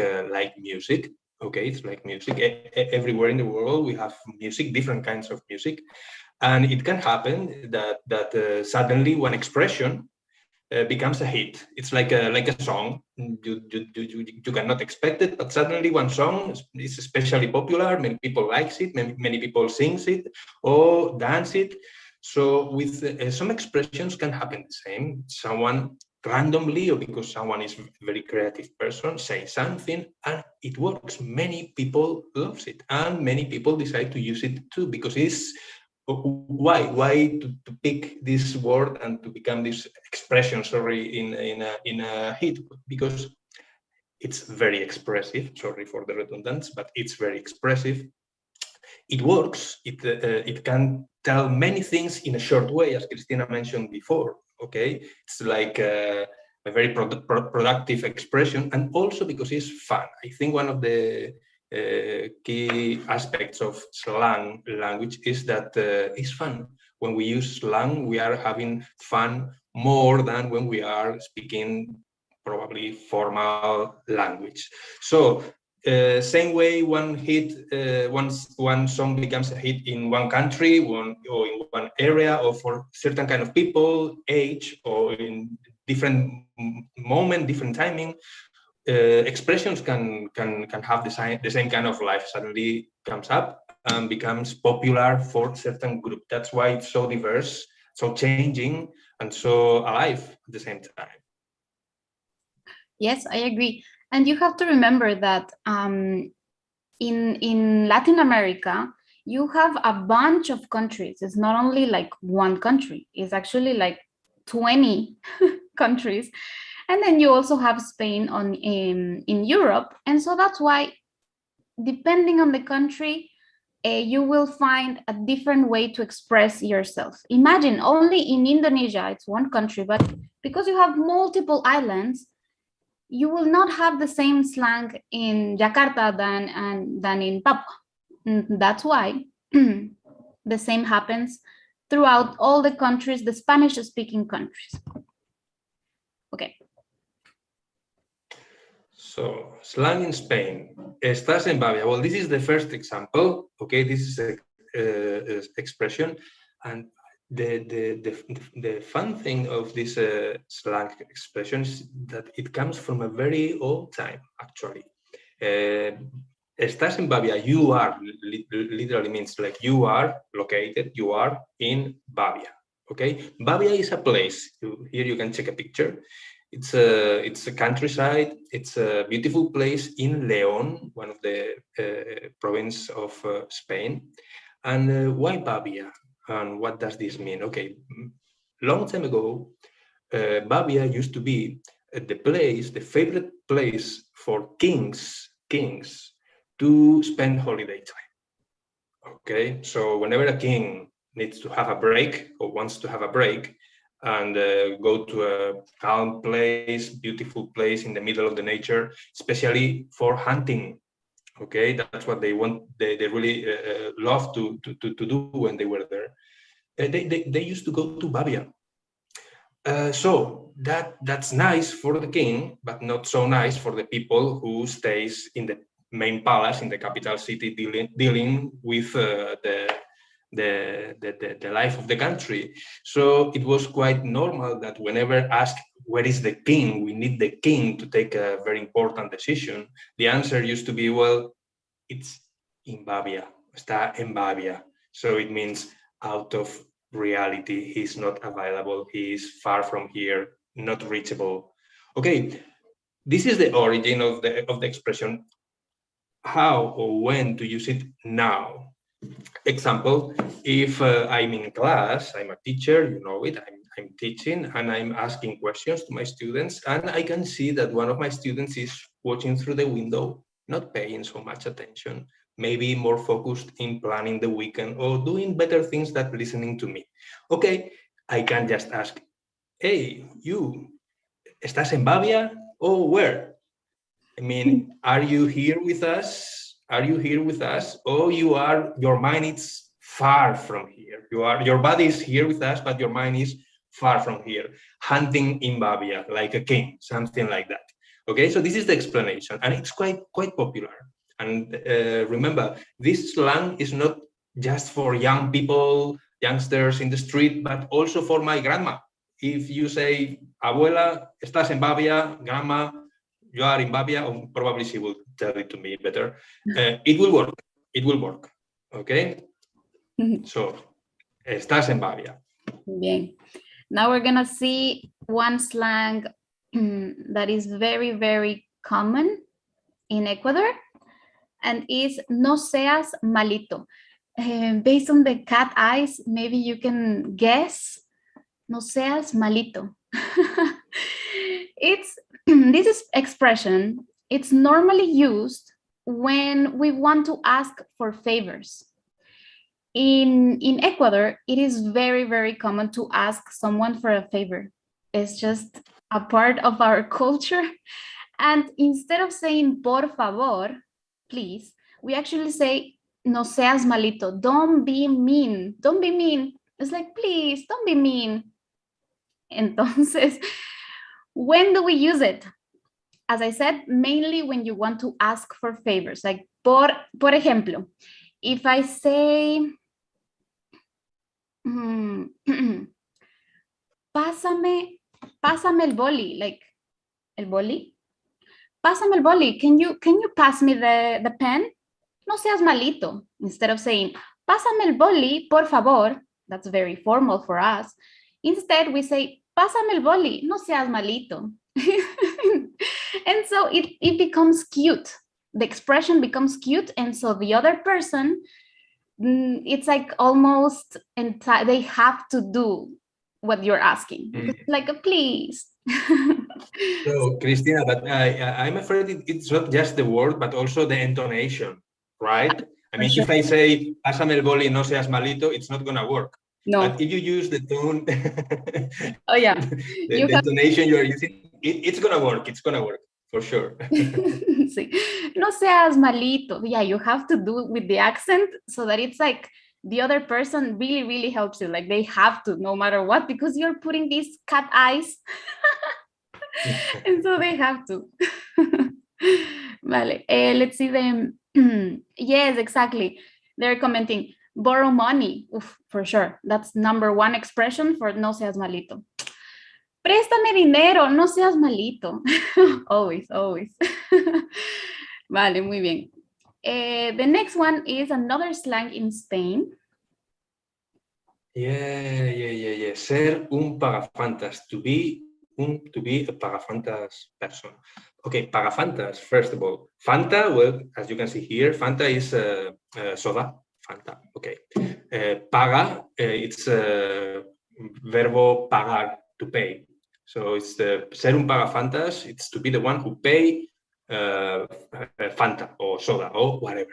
[SPEAKER 4] music. Okay, it's like music. Everywhere in the world we have music, different kinds of music, and it can happen that suddenly one expression becomes a hit. It's like a song. You cannot expect it, but suddenly one song is especially popular. Many people likes it. Many people sings it or dance it. So with some expressions can happen the same. Someone randomly, or because someone is a very creative person, say something and it works. Many people loves it, and many people decide to use it too, because it's why to pick this word and to become this expression, in a hit, because it's very expressive. Sorry for the redundancy, but it's very expressive. It works. It can tell many things in a short way, as Cristina mentioned before. Okay, it's like a very productive expression, and also because it's fun. I think one of the key aspects of slang language is that it's fun. When we use slang, we are having fun more than when we are speaking probably formal language. So same way one song becomes a hit in one country, or in one area, or for certain kind of people, age, or in different moment, different timing, expressions can have the same kind of life. Suddenly comes up and becomes popular for certain group. That's why it's so diverse, so changing, and so alive at the same time.
[SPEAKER 6] Yes, I agree. And you have to remember that in Latin America, you have a bunch of countries. It's not only like one country, it's actually like 20 countries. And then you also have Spain in Europe. And so that's why, depending on the country, you will find a different way to express yourself. Imagine only in Indonesia, it's one country, but because you have multiple islands, you will not have the same slang in Jakarta than in Papua. That's why the same happens throughout all the countries, the Spanish-speaking countries. Okay.
[SPEAKER 4] So, slang in Spain. Estás en Bavia. Well, this is the first example. Okay, this is a expression, and the fun thing of this slang expression is that it comes from a very old time, actually. Estás en Bavia, you are, literally means like you are located, you are in Bavia. Okay, Bavia is a place. Here you can check a picture. It's a countryside. It's a beautiful place in León, one of the province of Spain. And why Bavia? And what does this mean? Okay, long time ago, Babia used to be the favorite place for kings to spend holiday time. Okay, so whenever a king needs to have a break or wants to have a break and go to a calm place, beautiful place in the middle of the nature, especially for hunting. Okay, that's what they want. They really love to do when they were there. They used to go to Babia. So that's nice for the king, but not so nice for the people who stays in the main palace in the capital city, dealing with the life of the country. So it was quite normal that whenever asked, where is the king? We need the king to take a very important decision. The answer used to be, well, it's in Babia, está en Babia. So it means out of reality, he's not available, he is far from here, not reachable. Okay, this is the origin of the expression. How or when to use it now? Example, if I'm in class, I'm a teacher, you know it, I'm teaching and I'm asking questions to my students, and I can see that one of my students is watching through the window, not paying so much attention, maybe more focused in planning the weekend or doing better things than listening to me. Okay, I can just ask, hey, you, ¿estás en Babia? Oh, where? I mean, are you here with us? Are you here with us? Oh, your mind is far from here. Your body is here with us, but your mind is far from here. Hunting in Babia, like a king, something like that. Okay, so this is the explanation, and it's quite popular. And remember, this slang is not just for young people, youngsters in the street, but also for my grandma. If you say, abuela, estás en Babia, grandma, you are in Babia, or probably she will tell it to me better. It will work. It will work. Okay? So, estás en Babia.
[SPEAKER 6] Bien. Now we're gonna see one slang that is very, very common in Ecuador, and is no seas malito. Based on the cat eyes, maybe you can guess no seas malito. This expression, it's normally used when we want to ask for favors. In Ecuador, it is very, very common to ask someone for a favor. It's just a part of our culture. And instead of saying por favor, please, we actually say no seas malito. Don't be mean. Don't be mean. It's like, please, don't be mean. Entonces, when do we use it? As I said, mainly when you want to ask for favors. Like, por ejemplo, if I say, pásame el boli, like, el boli? Pásame el boli. Can you pass me the pen? No seas malito. Instead of saying, pásame el boli, por favor. That's very formal for us. Instead, we say, pásame el boli, no seas malito. And so it becomes cute. The expression becomes cute. And so the other person, it's like almost, they have to do what you're asking. It's like a please.
[SPEAKER 4] So, Cristina, but I'm afraid it's not just the word, but also the intonation, right? I mean, if I say, pásame el boli, no seas malito, it's not going to work. No. But if you use the tone,
[SPEAKER 6] oh yeah,
[SPEAKER 4] the intonation you are using, it's going to work. It's going to work for sure.
[SPEAKER 6] Sí. No seas malito. Yeah, you have to do it with the accent so that it's like the other person really, really helps you. Like they have to, no matter what, because you're putting these cat eyes. And so they have to. Vale. Let's see them. Yes, exactly. They're commenting. Borrow money, oof, for sure. That's number one expression for no seas malito. Préstame dinero, no seas malito. Always, always. Vale, muy bien. The next one is another slang in Spain.
[SPEAKER 4] Yeah. Ser un pagafantas, to be a pagafantas person. Okay, pagafantas, first of all. Fanta, well, as you can see here, Fanta is soda. Fanta, okay. Paga, it's verbo pagar, to pay. So it's the ser un pagafantas. It's to be the one who pay Fanta or soda or whatever.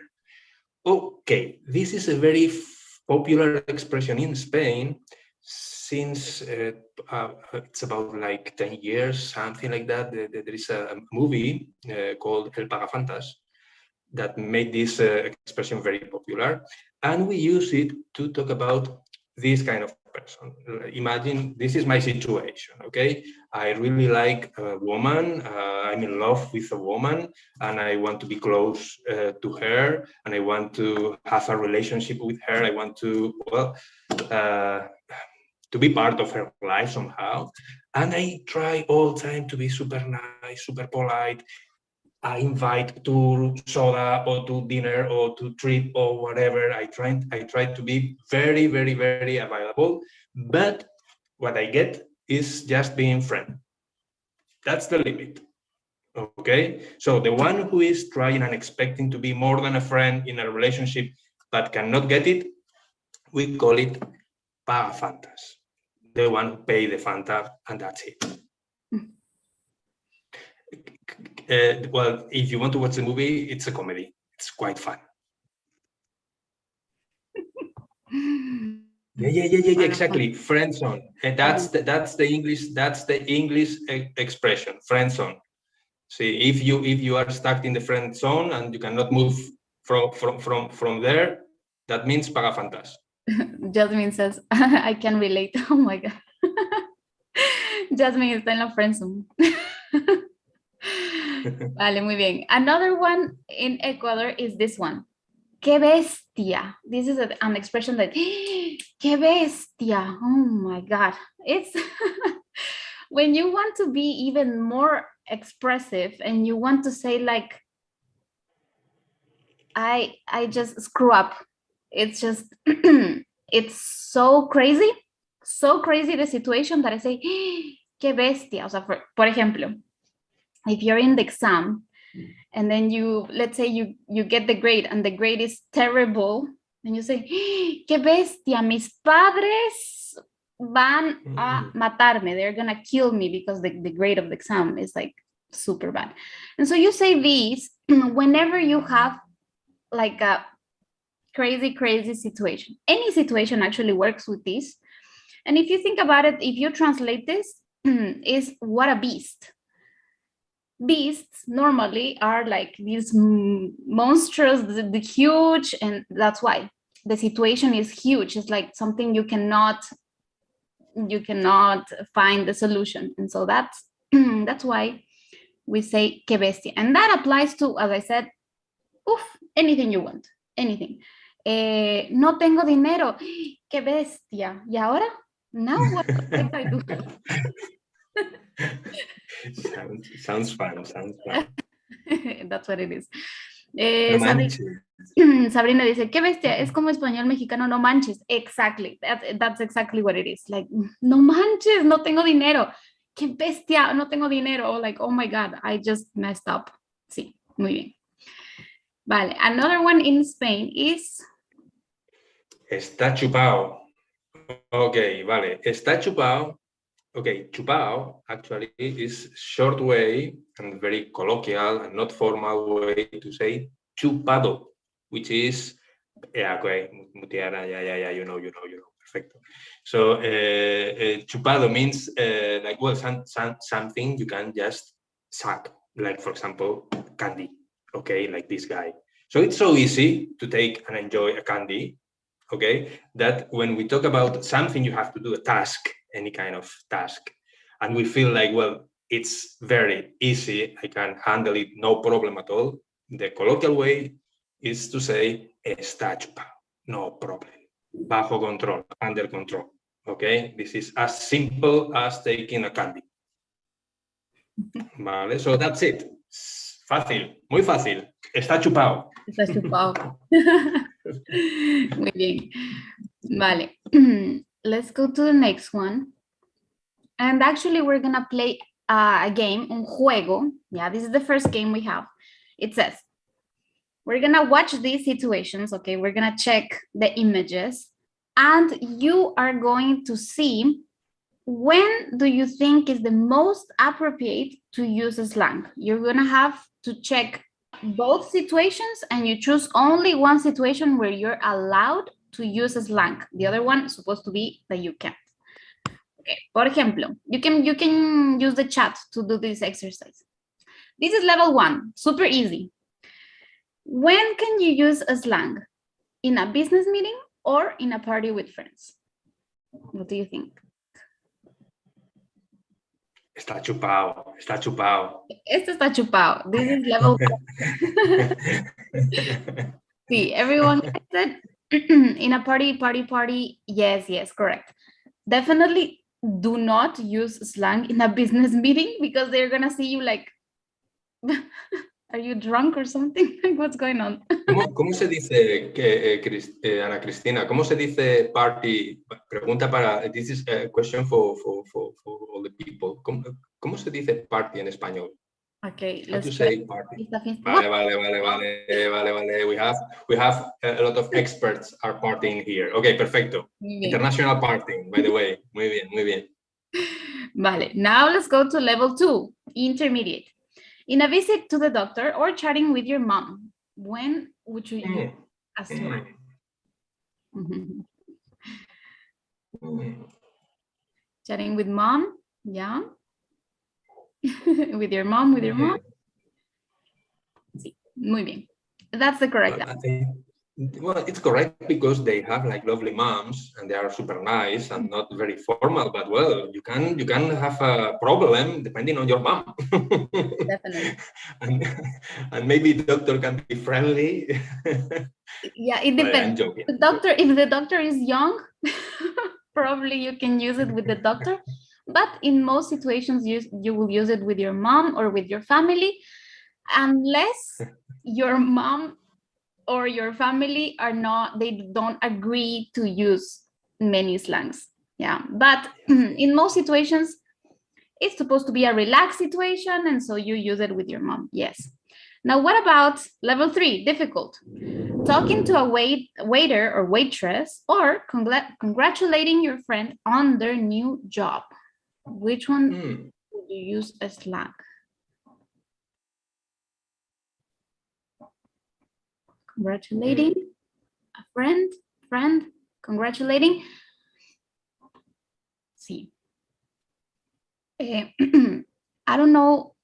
[SPEAKER 4] Okay, this is a very popular expression in Spain since it's about like 10 years, something like that. There is a movie called El Pagafantas that made this expression very popular. And we use it to talk about this kind of person. Imagine this is my situation, okay? I really like a woman, I'm in love with a woman, and I want to be close to her, and I want to have a relationship with her. I want to, well, to be part of her life somehow. And I try all the time to be super nice, super polite. I invite to soda or to dinner or to treat or whatever. I try to be very, very, very available. But what I get is just being friend. That's the limit. Okay? So the one who is trying and expecting to be more than a friend in a relationship but cannot get it, we call it pagafantas. The one who pay the Fanta, and that's it. Well, if you want to watch the movie, it's a comedy. It's quite fun. Yeah, exactly. Friend zone. And that's the English expression. Friend zone. See, if you are stuck in the friend zone and you cannot move from there, that means pagafantas.
[SPEAKER 6] Jasmine says, I can relate. Oh my God. Jasmine está en la friend zone. Vale, muy bien. Another one in Ecuador is this one. ¡Qué bestia! This is an expression that, ¡qué bestia! Oh my God. It's when you want to be even more expressive and you want to say like, I just screw up. It's just, it's so crazy the situation that I say, ¡qué bestia! O sea, por ejemplo, if you're in the exam and then let's say you get the grade and the grade is terrible, and you say, qué bestia, mis padres van a matarme, they're gonna kill me because the grade of the exam is like super bad. And so you say these whenever you have like a crazy situation. Any situation actually works with this. And if you think about it, if you translate this, is what a beast. Beasts normally are like these monsters, the huge, and that's why the situation is huge. It's like something you cannot find the solution. And so that's why we say que bestia. And that applies to, as I said, anything you want, anything. No tengo dinero, que bestia. ¿Y ahora? Now what do I do?
[SPEAKER 4] Sounds fun.
[SPEAKER 6] That's what it is.
[SPEAKER 4] No manches.
[SPEAKER 6] Sabrina dice, qué bestia, es como español mexicano, no manches. Exactly, that's exactly what it is. Like, no manches, no tengo dinero. Qué bestia, no tengo dinero. Or like, oh my God, I just messed up. Sí, muy bien. Vale, another one in Spain is...
[SPEAKER 4] Está chupado. Okay, vale. Está chupado. Okay, chupado actually is short way and very colloquial and not formal way to say chupado, which is, yeah, okay, mutiara, yeah, you know, perfecto. So chupado means like, well, something you can just suck, like for example, candy, okay, like this guy. So it's so easy to take and enjoy a candy, okay, that when we talk about something you have to do, a task, any kind of task, and we feel like, well, it's very easy, I can handle it, no problem at all. The colloquial way is to say, está chupado, no problem, bajo control, under control, okay? This is as simple as taking a candy. Vale, so that's it. Fácil, muy fácil. Está chupado.
[SPEAKER 6] Está chupado. Muy bien. Vale. Let's go to the next one. And actually, we're going to play a game, un juego. Yeah, this is the first game we have. It says, we're going to watch these situations, okay? We're going to check the images. And you are going to see when do you think is the most appropriate to use a slang? You're gonna have to check both situations and you choose only one situation where you're allowed to use a slang. The other one is supposed to be that you can't. Okay, por ejemplo, you can use the chat to do this exercise. This is level 1, super easy. When can you use a slang? In a business meeting or in a party with friends? What do you think?
[SPEAKER 4] Está chupado, está chupado.
[SPEAKER 6] Este está chupado. This is level 4. See, everyone gets it. In a party. Yes, correct. Definitely do not use slang in a business meeting because they're gonna see you like, are you drunk or something? What's going on?
[SPEAKER 4] ¿Cómo se dice, Ana Cristina, cómo se dice party? Pregunta para, this is a question for all the people. ¿Cómo se dice party en español?
[SPEAKER 6] Okay,
[SPEAKER 4] How to say party?
[SPEAKER 6] Vale.
[SPEAKER 4] We have a lot of experts are partying here. Okay, perfecto. International partying, by the way. Muy bien.
[SPEAKER 6] Vale, now let's go to level 2, intermediate. In a visit to the doctor or chatting with your mom, when would you use a slang? Chatting with mom, yeah. with your mom. Sí, muy bien. That's the correct answer.
[SPEAKER 4] Well, it's correct because they have like lovely moms and they are super nice and not very formal, but well, you can have a problem depending on your mom.
[SPEAKER 6] Definitely.
[SPEAKER 4] and maybe the doctor can be friendly.
[SPEAKER 6] Yeah, it depends.
[SPEAKER 4] I'm joking.
[SPEAKER 6] If the doctor is young, probably you can use it with the doctor. But in most situations, you will use it with your mom or with your family, unless your mom or your family they don't agree to use many slangs. Yeah, but in most situations, it's supposed to be a relaxed situation, and so you use it with your mom. Yes. Now, what about level 3, difficult? Talking to a waiter or waitress, or congratulating your friend on their new job. Which one would you use a slang? Congratulating a friend, congratulating. See. I don't know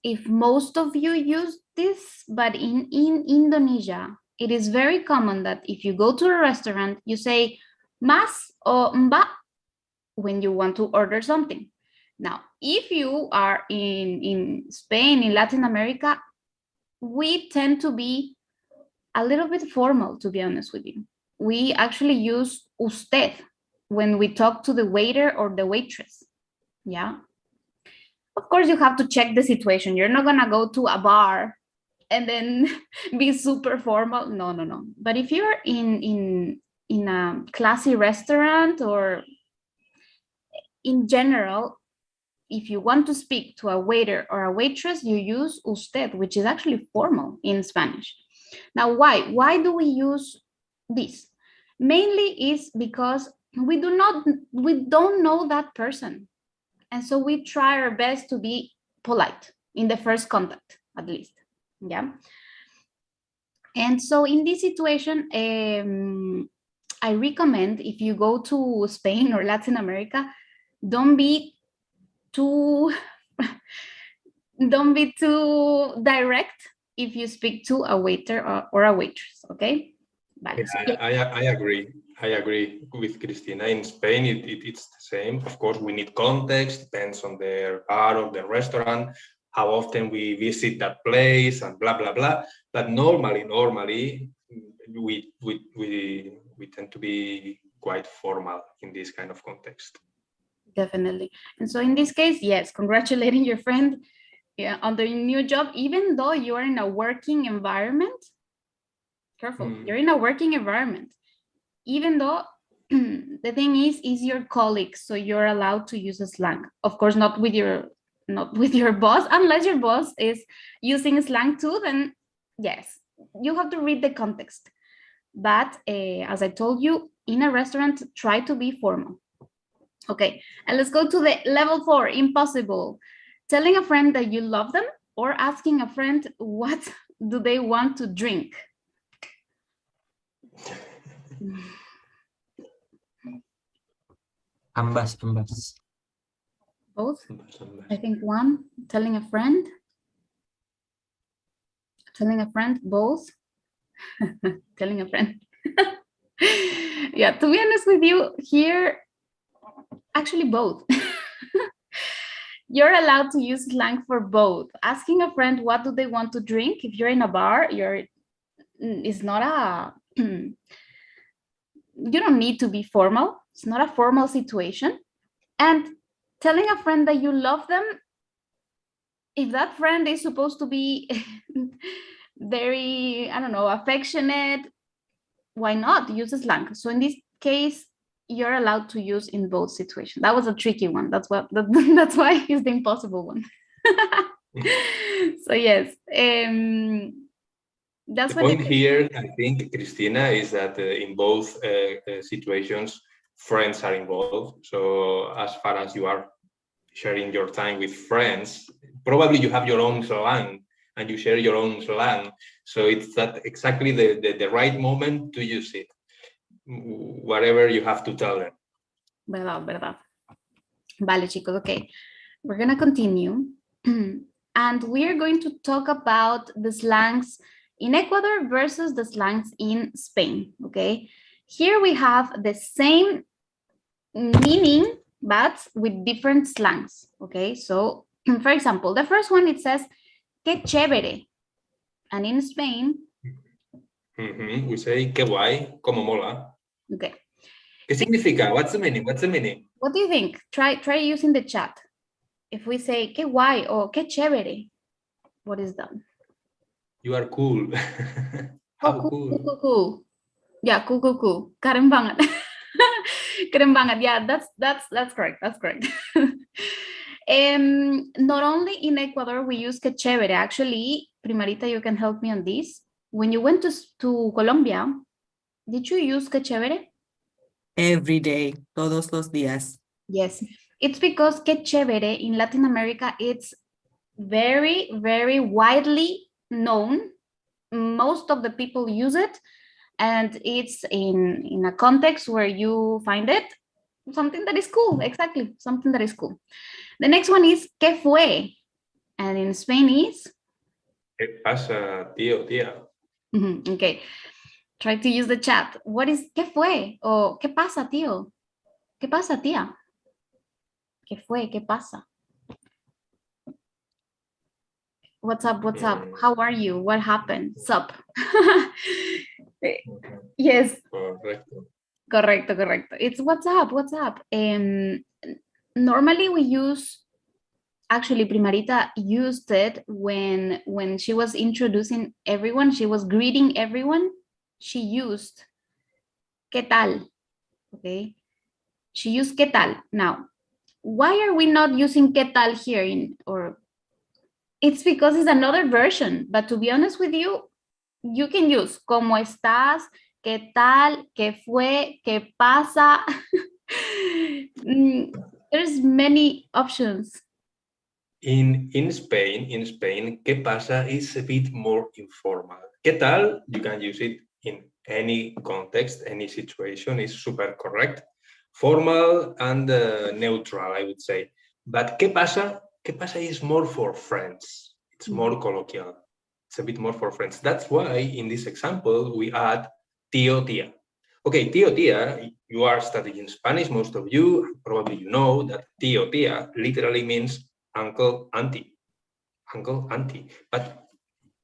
[SPEAKER 6] if most of you use this, but in Indonesia, it is very common that if you go to a restaurant, you say mas or mbak when you want to order something. Now, if you are in Spain, in Latin America, we tend to be a little bit formal, to be honest with you. We actually use usted when we talk to the waiter or the waitress. Yeah. Of course, you have to check the situation. You're not gonna go to a bar and then be super formal. No. But if you're in a classy restaurant or in general, if you want to speak to a waiter or a waitress, you use usted, which is actually formal in Spanish. Now, why? Why do we use this? Mainly is because we don't know that person. And so we try our best to be polite in the first contact, at least. Yeah. And so in this situation, I recommend if you go to Spain or Latin America, don't be too direct if you speak to a waiter or a waitress, okay? Vale.
[SPEAKER 4] Yeah, I agree with Cristina. In Spain, it's the same. Of course, we need context, depends on the bar or the restaurant, how often we visit that place and blah, blah, blah. But normally, we tend to be quite formal in this kind of context.
[SPEAKER 6] Definitely. And so in this case, yes, congratulating your friend on their new job, even though you are in a working environment. Careful, you're in a working environment. Even though the thing is your colleagues, so you're allowed to use a slang. Of course, not with your boss, unless your boss is using slang too, then yes, you have to read the context. But as I told you, in a restaurant, try to be formal. Okay, and let's go to the level 4, impossible. Telling a friend that you love them or asking a friend what do they want to drink.
[SPEAKER 11] Ambas.
[SPEAKER 6] Both? I think one, telling a friend, both, telling a friend. Yeah, to be honest with you, here, actually both. You're allowed to use slang for both. Asking a friend what do they want to drink, if you're in a bar, it's not a, you don't need to be formal. It's not a formal situation. And telling a friend that you love them, if that friend is supposed to be very, I don't know, affectionate, why not use a slang? So in this case, you're allowed to use in both situations. That was a tricky one. That's why it's the impossible one. So yes, that's
[SPEAKER 4] the point here, I think, Cristina, is that in both situations, friends are involved. So as far as you are sharing your time with friends, probably you have your own slang and you share your own slang. So it's that exactly the right moment to use it. Whatever you have to tell them.
[SPEAKER 6] Verdad. Vale, chicos, okay. We're going to continue. And we're going to talk about the slangs in Ecuador versus the slangs in Spain, okay? Here we have the same meaning, but with different slangs, okay? So, for example, the first one, it says, qué chévere. And in Spain,
[SPEAKER 4] we say, qué guay, como mola.
[SPEAKER 6] Okay.
[SPEAKER 4] ¿Qué significa? What's the meaning?
[SPEAKER 6] What do you think? Try using the chat. If we say, qué guay or qué chévere, what is that?
[SPEAKER 4] You are cool. How
[SPEAKER 6] cool. Yeah, cool. Keren banget. Keren banget. Yeah, that's correct. That's correct. Not only in Ecuador we use que chévere. Actually, Primarita, you can help me on this. When you went to Colombia, did you use que chévere?
[SPEAKER 1] Every day, todos los días.
[SPEAKER 6] Yes, it's because que chévere in Latin America, it's very, very widely known. Most of the people use it, and it's in a context where you find it something that is cool. Exactly, something that is cool. The next one is ¿qué fue? And in Spain is
[SPEAKER 4] ¿Qué pasa, tío, tía?
[SPEAKER 6] Okay, try to use the chat. What is ¿qué fue? Or ¿qué pasa, tío? ¿Qué pasa, tía? ¿Qué fue? ¿Qué pasa? What's up? How are you? What happened? Sup? Yes. Correcto. It's what's up? Normally we use, actually Primarita used it when she was introducing everyone, she was greeting everyone, she used ¿qué tal? Okay. She used ¿qué tal? Now, why are we not using ¿qué tal here it's because it's another version, but to be honest with you, you can use ¿cómo estás? ¿Qué tal? ¿Qué fue? ¿Qué pasa? There's many options.
[SPEAKER 4] In Spain, ¿qué pasa? Is a bit more informal. ¿Qué tal? You can use it in any context, any situation. Is super correct. Formal and neutral, I would say. But ¿qué pasa? ¿Qué pasa is more for friends. It's more colloquial. It's a bit more for friends. That's why in this example, we add tío, tía. Okay, tío, tía, you are studying Spanish, most of you, probably you know that tío, tía literally means uncle, auntie. But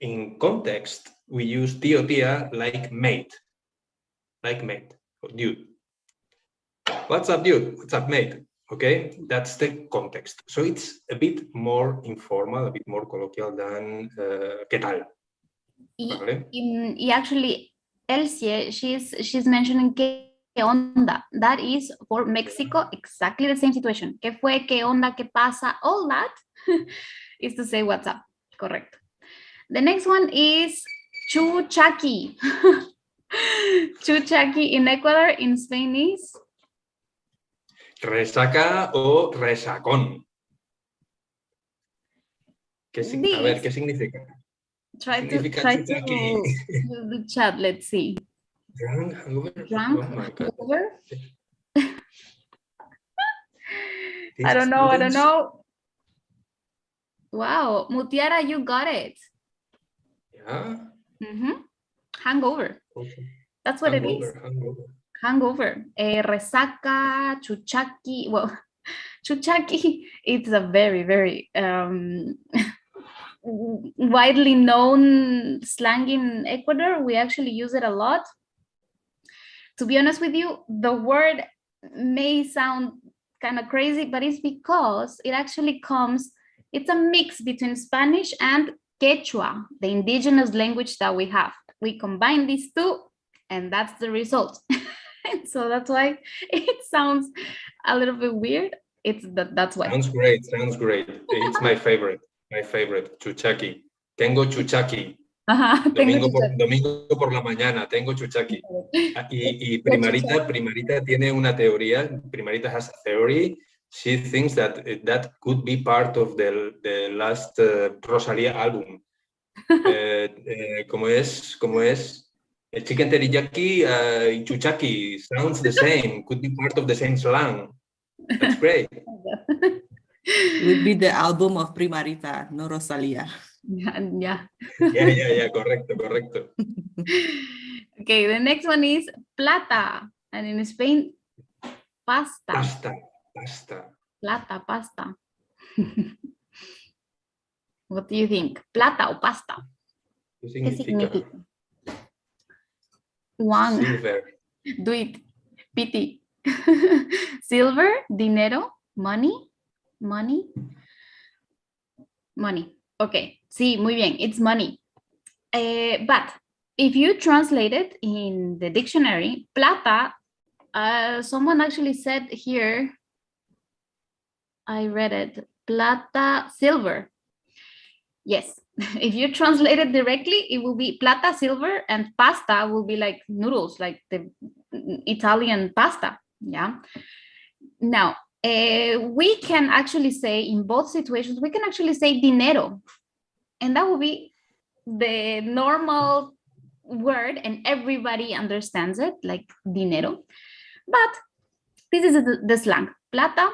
[SPEAKER 4] in context, we use tío, tía like mate. Or dude. What's up, dude? What's up, mate? Okay, that's the context. So it's a bit more informal, a bit more colloquial than ¿qué tal?
[SPEAKER 6] Vale. Actually, Elsie, she's mentioning ¿qué onda? That is for Mexico, exactly the same situation. ¿Qué fue? ¿Qué onda? ¿Qué pasa? All that is to say what's up. Correct. The next one is chuchaki. Chuchaki in Ecuador, in Spain is
[SPEAKER 4] resaca o resacón. A ver, ¿qué significa?
[SPEAKER 6] Try
[SPEAKER 4] Significa
[SPEAKER 6] to use the chat. Let's see.
[SPEAKER 4] Drunk, hangover?
[SPEAKER 6] Drunk,
[SPEAKER 4] Oh my God.
[SPEAKER 6] hangover? I don't know. Wow, Mutiara, you got it.
[SPEAKER 4] Yeah.
[SPEAKER 6] Hangover.
[SPEAKER 4] Okay.
[SPEAKER 6] That's what it is. Hangover. Resaca, chuchaki. Well, chuchaki, it's a very, very widely known slang in Ecuador. We actually use it a lot. To be honest with you, the word may sound kind of crazy, but it's because it actually it's a mix between Spanish and Quechua, the indigenous language that we have. We combine these two, and that's the result. So that's why it sounds a little bit weird. That's why.
[SPEAKER 4] Sounds great. It's my favorite. Chuchaki. Tengo chuchaki. Domingo por la mañana, tengo chuchaki. Y Primarita tiene una teoría. Primarita has a theory. She thinks that could be part of the last Rosalía album. ¿Cómo es? El chicken teriyaki y chuchaki sounds the same. Could be part of the same slang. That's great.
[SPEAKER 1] Would be the album of Primarita, no Rosalía.
[SPEAKER 6] Yeah.
[SPEAKER 4] Yeah. Correcto.
[SPEAKER 6] Okay, the next one is plata, and in Spain, pasta. Plata, pasta. What do you think? Plata o pasta?
[SPEAKER 4] ¿Qué significa?
[SPEAKER 6] One.
[SPEAKER 4] Silver.
[SPEAKER 6] Do it. Piti. Silver, dinero, money. Okay. Sí, muy bien. It's money. But if you translate it in the dictionary, plata, someone actually said here, I read it, plata, silver. Yes, if you translate it directly, it will be plata, silver, and pasta will be like noodles, like the Italian pasta. Yeah. Now, we can actually say in both situations, we can actually say dinero. And that will be the normal word and everybody understands it, like dinero. But this is the slang. Plata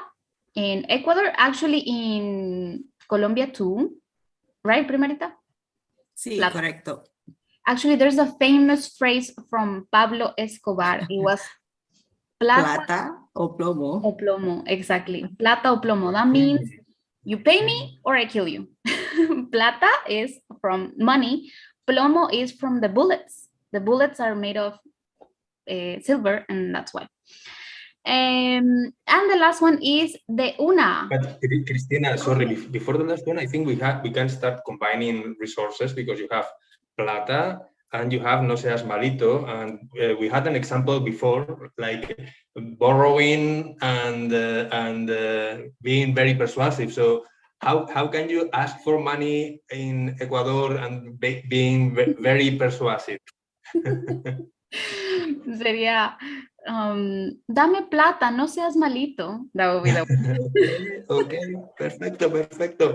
[SPEAKER 6] in Ecuador, actually in Colombia too. Right, Primarita?
[SPEAKER 1] Sí,
[SPEAKER 6] Plata.
[SPEAKER 1] correcto.
[SPEAKER 6] Actually, there's a famous phrase from Pablo Escobar. It was
[SPEAKER 1] Plata o plomo.
[SPEAKER 6] O plomo, exactly. Plata o plomo. That means you pay me or I kill you. Plata is from money. Plomo is from the bullets. The bullets are made of silver, and that's why. And the last one is de una.
[SPEAKER 4] But Cristina, sorry, before the last one, I think we can start combining resources because you have plata and you have no seas malito, and we had an example before, like borrowing and being very persuasive. So how can you ask for money in Ecuador and being very persuasive?
[SPEAKER 6] Sería, dame plata, no seas malito. That would be the one.
[SPEAKER 4] Okay, perfecto.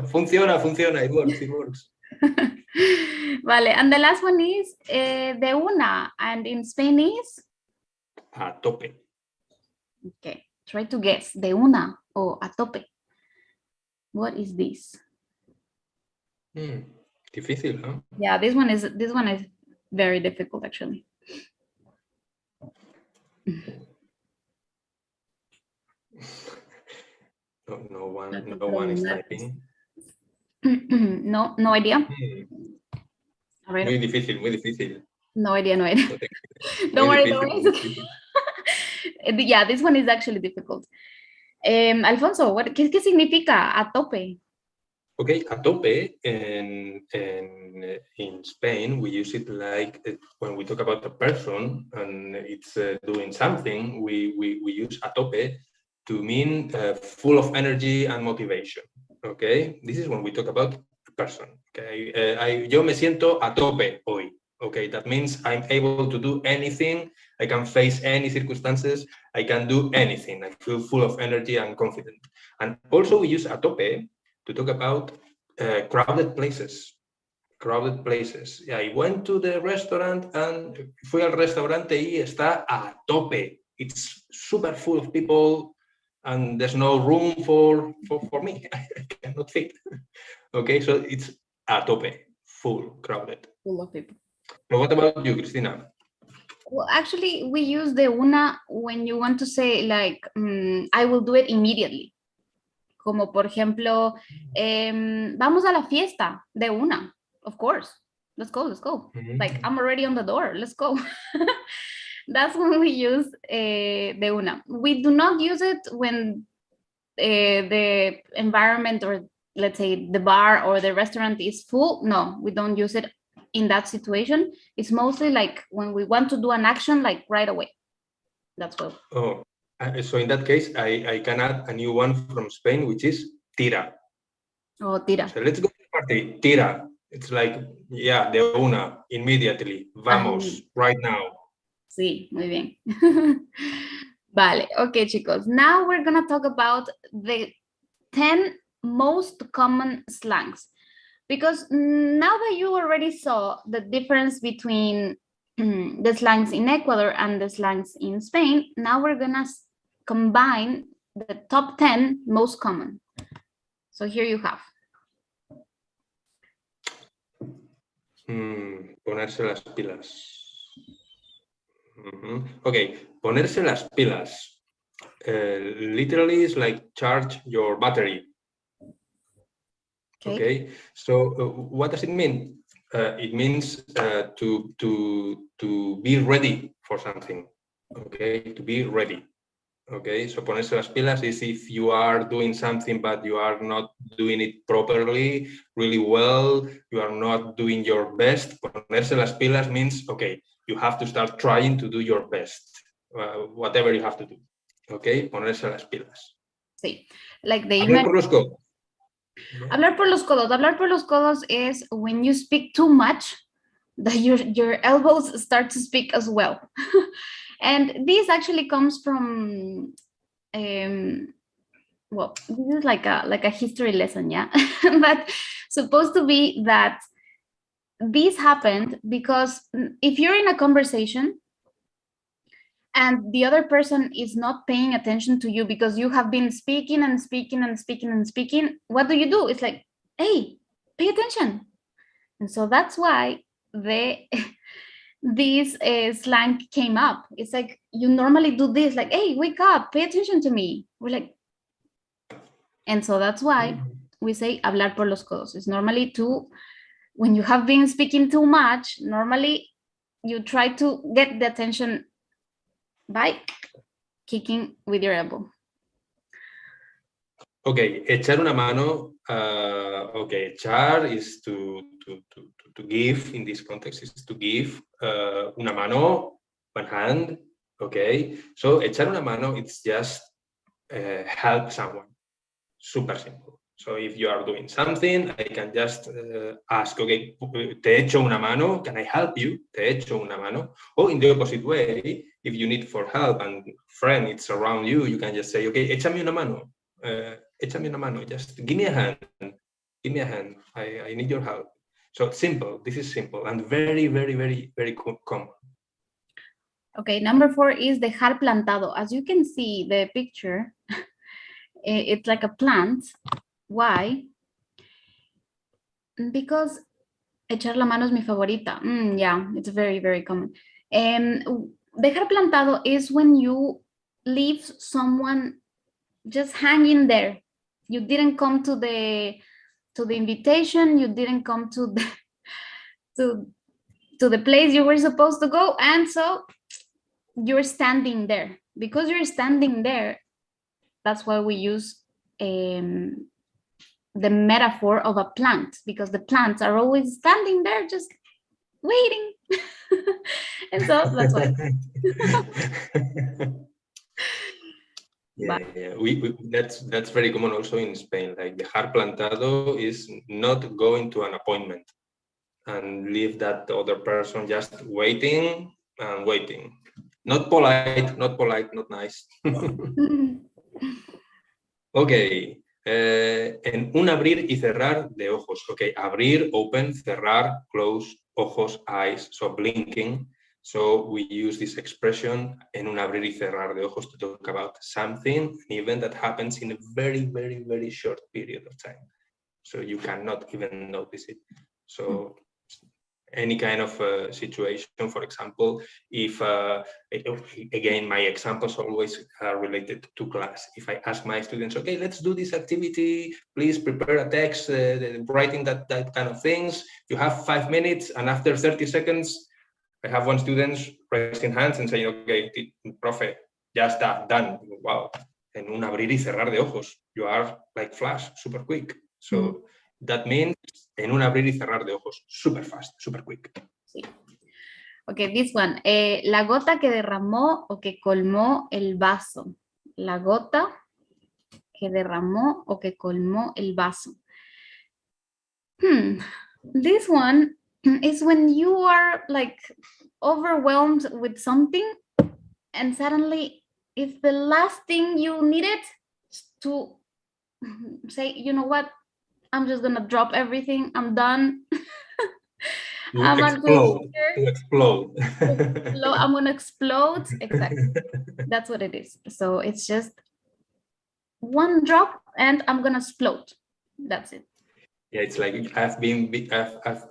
[SPEAKER 4] Funciona, it works.
[SPEAKER 6] Vale, and the last one is de una, and in Spain is?
[SPEAKER 4] A tope.
[SPEAKER 6] Okay, try to guess. De una o a tope. What is this?
[SPEAKER 4] Difícil, huh?
[SPEAKER 6] Yeah, this one is very difficult actually.
[SPEAKER 4] No one is typing.
[SPEAKER 6] No idea.
[SPEAKER 4] Muy difícil.
[SPEAKER 6] No idea. Don't worry. Yeah, this one is actually difficult. Alfonso, ¿qué significa a tope?
[SPEAKER 4] Okay, a tope in Spain, we use it like when we talk about a person and it's doing something, we use a tope to mean full of energy and motivation. Okay, this is when we talk about a person. Okay, yo me siento a tope hoy. Okay, that means I'm able to do anything. I can face any circumstances. I can do anything. I feel full of energy and confident. And also we use a tope to talk about crowded places. Crowded places. Yeah, I went to the restaurant and fui al restaurante y está a tope. It's super full of people and there's no room for me. I cannot fit. Okay, so it's a tope, full, crowded.
[SPEAKER 6] Full of people.
[SPEAKER 4] But what about you, Cristina?
[SPEAKER 6] Well, actually, we use the una when you want to say like, I will do it immediately. Como por ejemplo, vamos a la fiesta de una. Of course, let's go. Like, I'm already on the door, let's go. That's when we use de una. We do not use it when the environment, or let's say the bar or the restaurant is full. No, we don't use it in that situation. It's mostly like when we want to do an action, like right away. That's what.
[SPEAKER 4] Oh, so in that case, I can add a new one from Spain, which is tira.
[SPEAKER 6] Oh, tira.
[SPEAKER 4] So let's go to the party, tira. It's like, yeah, de una, immediately, vamos, right now.
[SPEAKER 6] Sí, muy bien. Vale, okay, chicos. Now we're gonna talk about the 10 most common slangs. Because now that you already saw the difference between the slangs in Ecuador and the slangs in Spain, now we're gonna combine the top 10 most common. So here you have.
[SPEAKER 4] Ponerse las pilas. Okay, ponerse las pilas. Literally is like charge your battery. Okay, so what does it mean? It means to be ready for something. Okay, to be ready. Okay, so ponerse las pilas is if you are doing something but you are not doing it properly, really well, you are not doing your best. Ponerse las pilas means, okay, you have to start trying to do your best, whatever you have to do. Okay, ponerse las pilas.
[SPEAKER 6] Sí, like the
[SPEAKER 4] Hablar por los codos.
[SPEAKER 6] Hablar por los codos. Hablar por los codos is when you speak too much, that your elbows start to speak as well. And this actually comes from, well, this is like a history lesson, yeah? But supposed to be that this happened because if you're in a conversation and the other person is not paying attention to you because you have been speaking and speaking and speaking and speaking, what do? It's like, hey, pay attention. And so that's why this slang came up. It's like, you normally do this, like, hey, wake up, pay attention to me. We're like, and so that's why we say hablar por los codos. It's normally when you have been speaking too much, normally you try to get the attention by kicking with your elbow.
[SPEAKER 4] Okay, echar una mano. Okay, echar is to give. In this context, is to give una mano, one hand. Okay, so echar una mano, it's just help someone. Super simple. So if you are doing something, I can just ask, okay, te echo una mano, can I help you? Te echo una mano. Or in the opposite way, if you need for help and friend it's around you, you can just say, okay, échame una mano. Échame una mano. Just give me a hand. Give me a hand. I need your help. So simple. This is simple and very, very, very, very common.
[SPEAKER 6] Okay, number 4 is dejar plantado. As you can see the picture, it's like a plant. Why? Because echar la mano es mi favorita. Yeah, it's very, very common. Dejar plantado is when you leave someone just hanging there. You didn't come to the invitation. You didn't come to the place you were supposed to go, and so you're standing there. Because you're standing there, that's why we use the metaphor of a plant, because the plants are always standing there just waiting. And so that's why.
[SPEAKER 4] Yeah. That's very common also in Spain. Like dejar plantado is not going to an appointment. and leave that other person just waiting and waiting. Not polite, not nice. Okay. En un abrir y cerrar de ojos. Okay, abrir, open, cerrar, close, ojos, eyes, so blinking. So we use this expression, en un abrir y cerrar de ojos, to talk about something, an event that happens in a very, very, very short period of time. So you cannot even notice it. So any kind of situation, for example, if, again, my examples always are related to class. If I ask my students, okay, let's do this activity, please prepare a text, writing that kind of things. You have 5 minutes, and after 30 seconds, I have one student raising hands and saying, okay, profe, ya está, done. Wow, en un abrir y cerrar de ojos. You are like flash, super quick. So that means en un abrir y cerrar de ojos, super fast, super quick.
[SPEAKER 6] Sí. Okay, this one. La gota que derramó o que colmó el vaso. La gota que derramó o que colmó el vaso. This one is when you are like overwhelmed with something, and suddenly, if the last thing you needed to say, you know what, I'm just gonna drop everything, I'm done. I'm
[SPEAKER 4] explode.
[SPEAKER 6] I'm gonna explode. Exactly. That's what it is. So it's just one drop and I'm gonna explode. That's it.
[SPEAKER 4] Yeah, it's like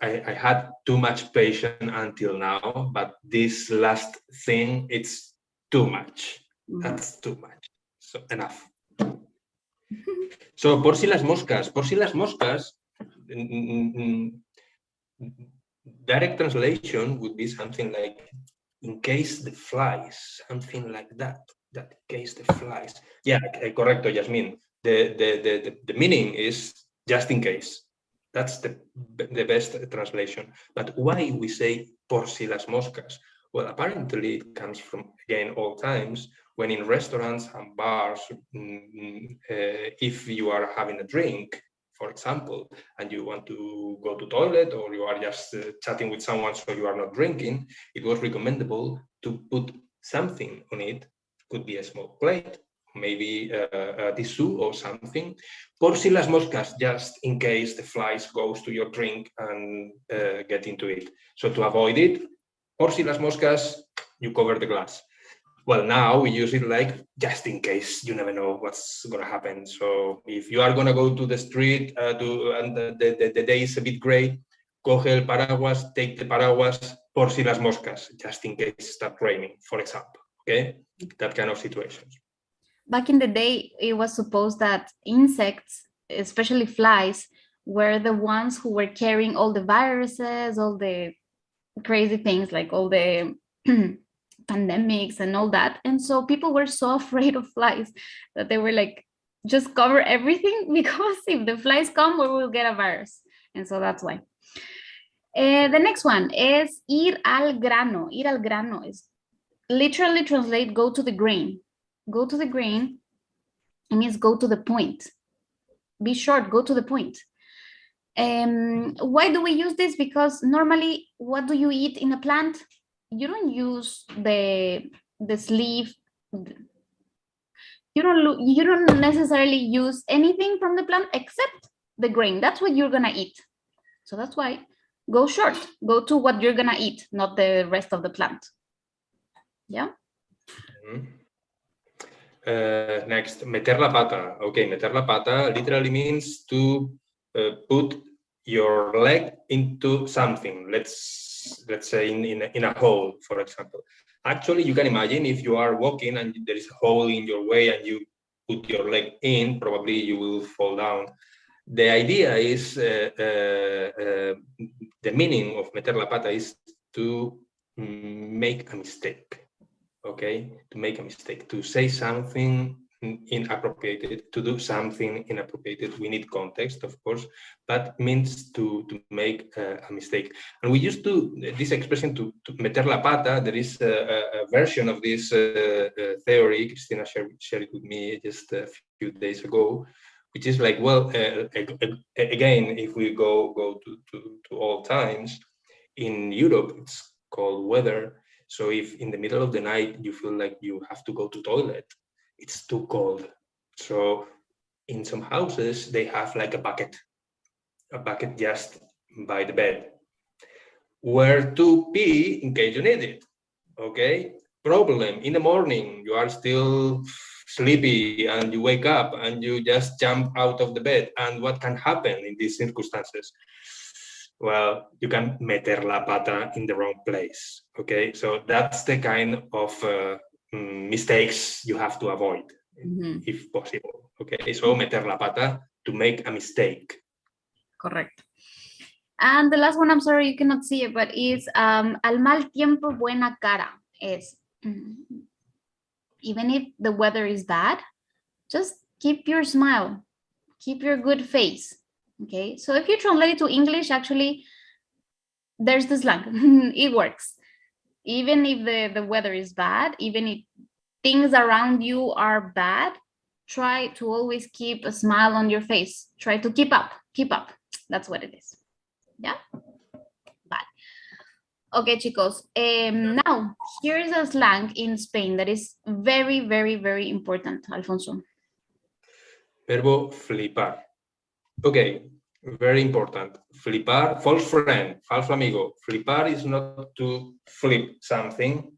[SPEAKER 4] I had too much patience until now, but this last thing, it's too much. That's too much. So enough. So por si las moscas, direct translation would be something like in case the flies, something like that. That in case the flies. Yeah, correcto, Yasmin. The meaning is just in case. That's the best translation. But why we say por si las moscas? Well, apparently it comes from, again, old times, when in restaurants and bars, if you are having a drink, for example, and you want to go to toilet, or you are just chatting with someone so you are not drinking, it was recommendable to put something on it. Could be a small plate, maybe a tissue or something. Por si las moscas, just in case the flies goes to your drink and get into it. So to avoid it, por si las moscas, you cover the glass. Well, now we use it like just in case. You never know what's going to happen. So if you are going to go to the street and the day is a bit gray, coge el paraguas, take the paraguas, por si las moscas, just in case it starts raining, for example. Okay, that kind of situations.
[SPEAKER 6] Back in the day, it was supposed that insects, especially flies, were the ones who were carrying all the viruses, all the crazy things, like all the pandemics and all that. And so people were so afraid of flies that they were like, just cover everything, because if the flies come, we will get a virus. And so that's why. The next one is ir al grano. Ir al grano is literally translate go to the grain. Go to the grain, it means go to the point. Be short, go to the point. Why do we use this? Because normally, what do you eat in a plant? You don't use the sleeve. You don't necessarily use anything from the plant except the grain. That's what you're gonna eat. So that's why go short. Go to what you're gonna eat, not the rest of the plant. Yeah.
[SPEAKER 4] Next, meter la pata. Okay, meter la pata literally means to put your leg into something. Let's say in a hole, for example. Actually, you can imagine if you are walking and there is a hole in your way and you put your leg in, probably you will fall down. The idea is, the meaning of meter la pata is to make a mistake. Okay, to make a mistake, to say something inappropriate, to do something inappropriate. We need context, of course, but means to make a mistake. And we used this expression to meter la pata. There is a version of this theory, Cristina shared it with me just a few days ago, which is like, well, again, if we go to all times, in Europe, it's cold weather. So if in the middle of the night you feel like you have to go to toilet, it's too cold. So in some houses, they have like a bucket just by the bed, where to pee in case you need it. Okay? Problem, in the morning, you are still sleepy and you wake up and you just jump out of the bed. And what can happen in these circumstances? Well, you can meter la pata in the wrong place. Okay? So that's the kind of mistakes you have to avoid, if possible. Okay? So meter la pata, to make a mistake.
[SPEAKER 6] Correct. And the last one, I'm sorry you cannot see it, but is al mal tiempo buena cara. Is even if the weather is bad, just keep your smile, keep your good face. Okay, so if you translate it to English, actually, there's the slang. It works. Even if the weather is bad, even if things around you are bad, try to always keep a smile on your face. Try to keep up. That's what it is. Yeah. Bad. Okay, chicos. Now, here's a slang in Spain that is very, very, very important, Alfonso.
[SPEAKER 4] Verbo flipar. Okay, very important. Flipar, false friend, falso amigo. Flipar is not to flip something,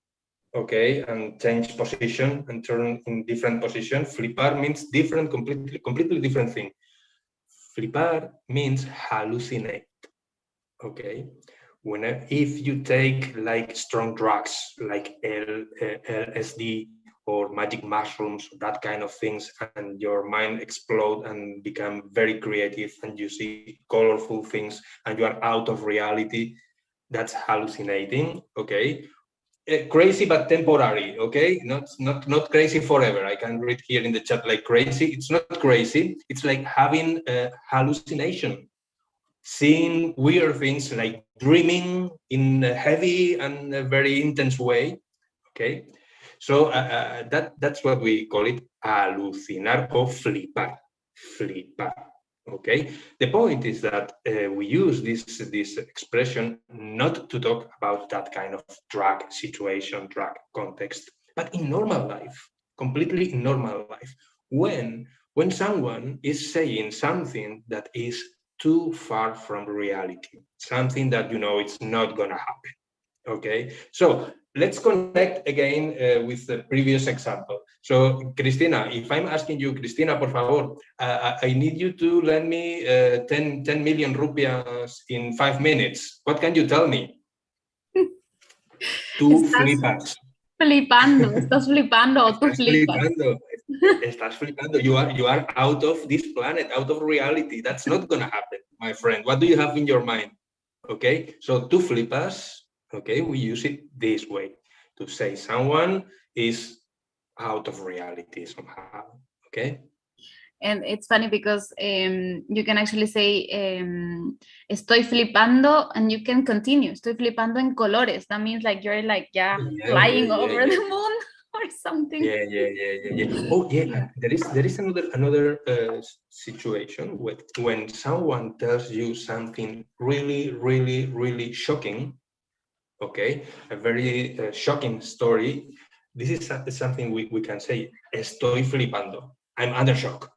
[SPEAKER 4] okay, and change position and turn in different position. Flipar means different, completely different thing. Flipar means hallucinate, okay? If you take like strong drugs like LSD or magic mushrooms, that kind of things, and your mind explode and become very creative and you see colorful things and you are out of reality, that's hallucinating, okay? Crazy but temporary, okay? Not crazy forever. I can read here in the chat like crazy. It's not crazy. It's like having a hallucination, seeing weird things, like dreaming in a heavy and a very intense way, okay? So that's what we call it, alucinar or flipar, okay? The point is that we use this expression not to talk about that kind of drag situation, drag context, but in normal life, completely in normal life, when someone is saying something that is too far from reality, something that you know it's not gonna happen, okay? So let's connect again with the previous example. So, Cristina, if I'm asking you, Cristina, por favor, I need you to lend me 10 million rupias in 5 minutes. What can you tell me? Tú flipas.
[SPEAKER 6] Flipando, estás flipando o tú flipas.
[SPEAKER 4] Estás flipando. You are out of this planet, out of reality. That's not gonna happen, my friend. What do you have in your mind? Okay, so tú flipas. Okay, we use it this way to say someone is out of reality somehow. Okay.
[SPEAKER 6] And it's funny because you can actually say estoy flipando and you can continue. Estoy flipando en colores. That means like you're like flying over the moon or something.
[SPEAKER 4] Yeah. Oh yeah, there is another situation when someone tells you something really shocking. Okay, a very shocking story. This is something we can say, estoy flipando. I'm under shock.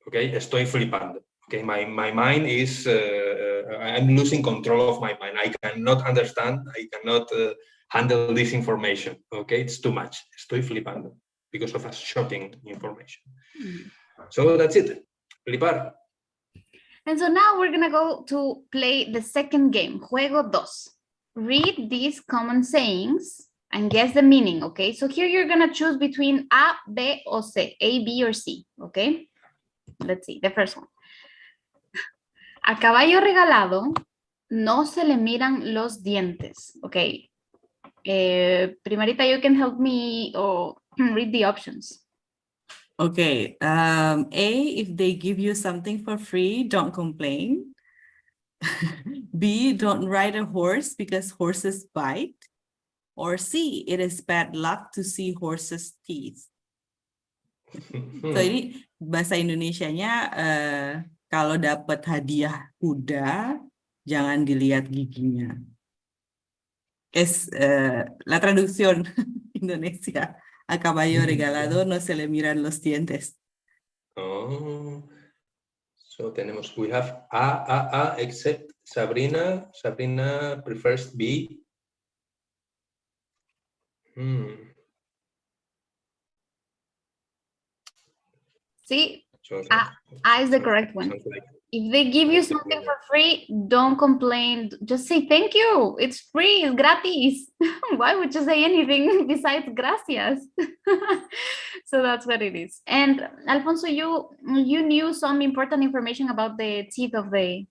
[SPEAKER 4] Okay, estoy flipando. Okay, my mind is, I'm losing control of my mind. I cannot understand, I cannot handle this information. Okay, it's too much. Estoy flipando because of a shocking information. So that's it, flipar.
[SPEAKER 6] And so now we're gonna go to play the second game, Juego 2. Read these common sayings and guess the meaning, okay? So here you're gonna choose between A, B, or C, A, B, or C, okay? Let's see, the first one. A caballo regalado no se le miran los dientes, okay? Primarita, you can help me or read the options.
[SPEAKER 1] Okay, A, if they give you something for free, don't complain. B, don't ride a horse because horses bite. Or C, it is bad luck to see horses' teeth. So ini bahasa Indonesianya kalau dapat hadiah kuda jangan dilihat giginya. Es la traducción Indonesia. A caballo regalado no se le miran los dientes.
[SPEAKER 4] Oh. So tenemos, we have A, except Sabrina. Sabrina prefers B.
[SPEAKER 6] See,
[SPEAKER 4] So
[SPEAKER 6] A is the correct one.
[SPEAKER 4] sounds like
[SPEAKER 6] If they give you something for free, don't complain. Just say thank you. It's free, it's gratis. Why would you say anything besides gracias? So that's what it is. And Alfonso, you knew some important information about the teeth of the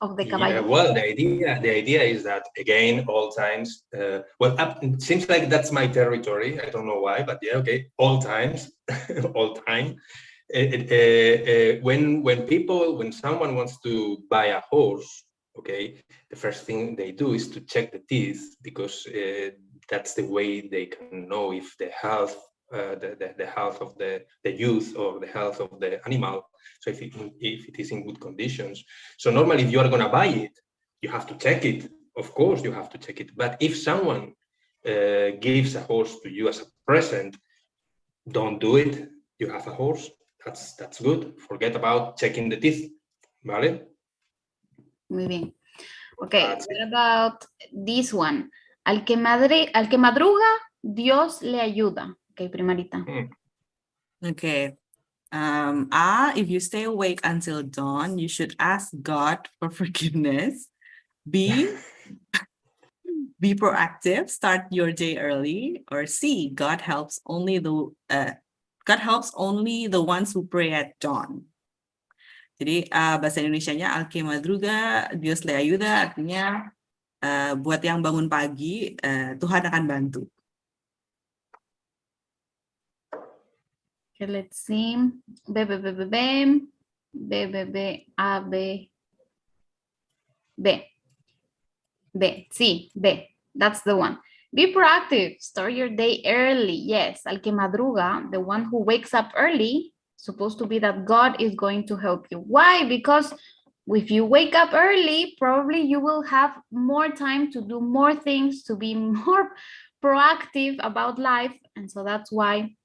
[SPEAKER 6] caballo.
[SPEAKER 4] Yeah, well, the idea is that, again, all times, it seems like that's my territory. I don't know why, but yeah, okay, all times, all time. When someone wants to buy a horse, okay, the first thing they do is to check the teeth, because that's the way they can know if the health, the health of the youth or the health of the animal. So if it is in good conditions. So normally, if you are going to buy it, you have to check it. Of course, you have to check it. But if someone gives a horse to you as a present, don't do it. You have a horse. That's good. Forget about checking the teeth. ¿Vale?
[SPEAKER 6] Muy bien. Okay, what about this one? Al que madruga, Dios le ayuda. Okay, primarita.
[SPEAKER 1] Okay. If you stay awake until dawn, you should ask God for forgiveness. B, be proactive, start your day early. Or C, God helps only the ones who pray at dawn. Jadi bahasa Indonesianya al que madruga, Dios le ayuda, artinya buat yang bangun pagi, Tuhan akan bantu.
[SPEAKER 6] Okay, let's see. B, A, B, C, B. That's the one. Be proactive. Start your day early. Yes, al que madruga, the one who wakes up early, supposed to be that God is going to help you. Why? Because if you wake up early, probably you will have more time to do more things, to be more proactive about life. And so that's why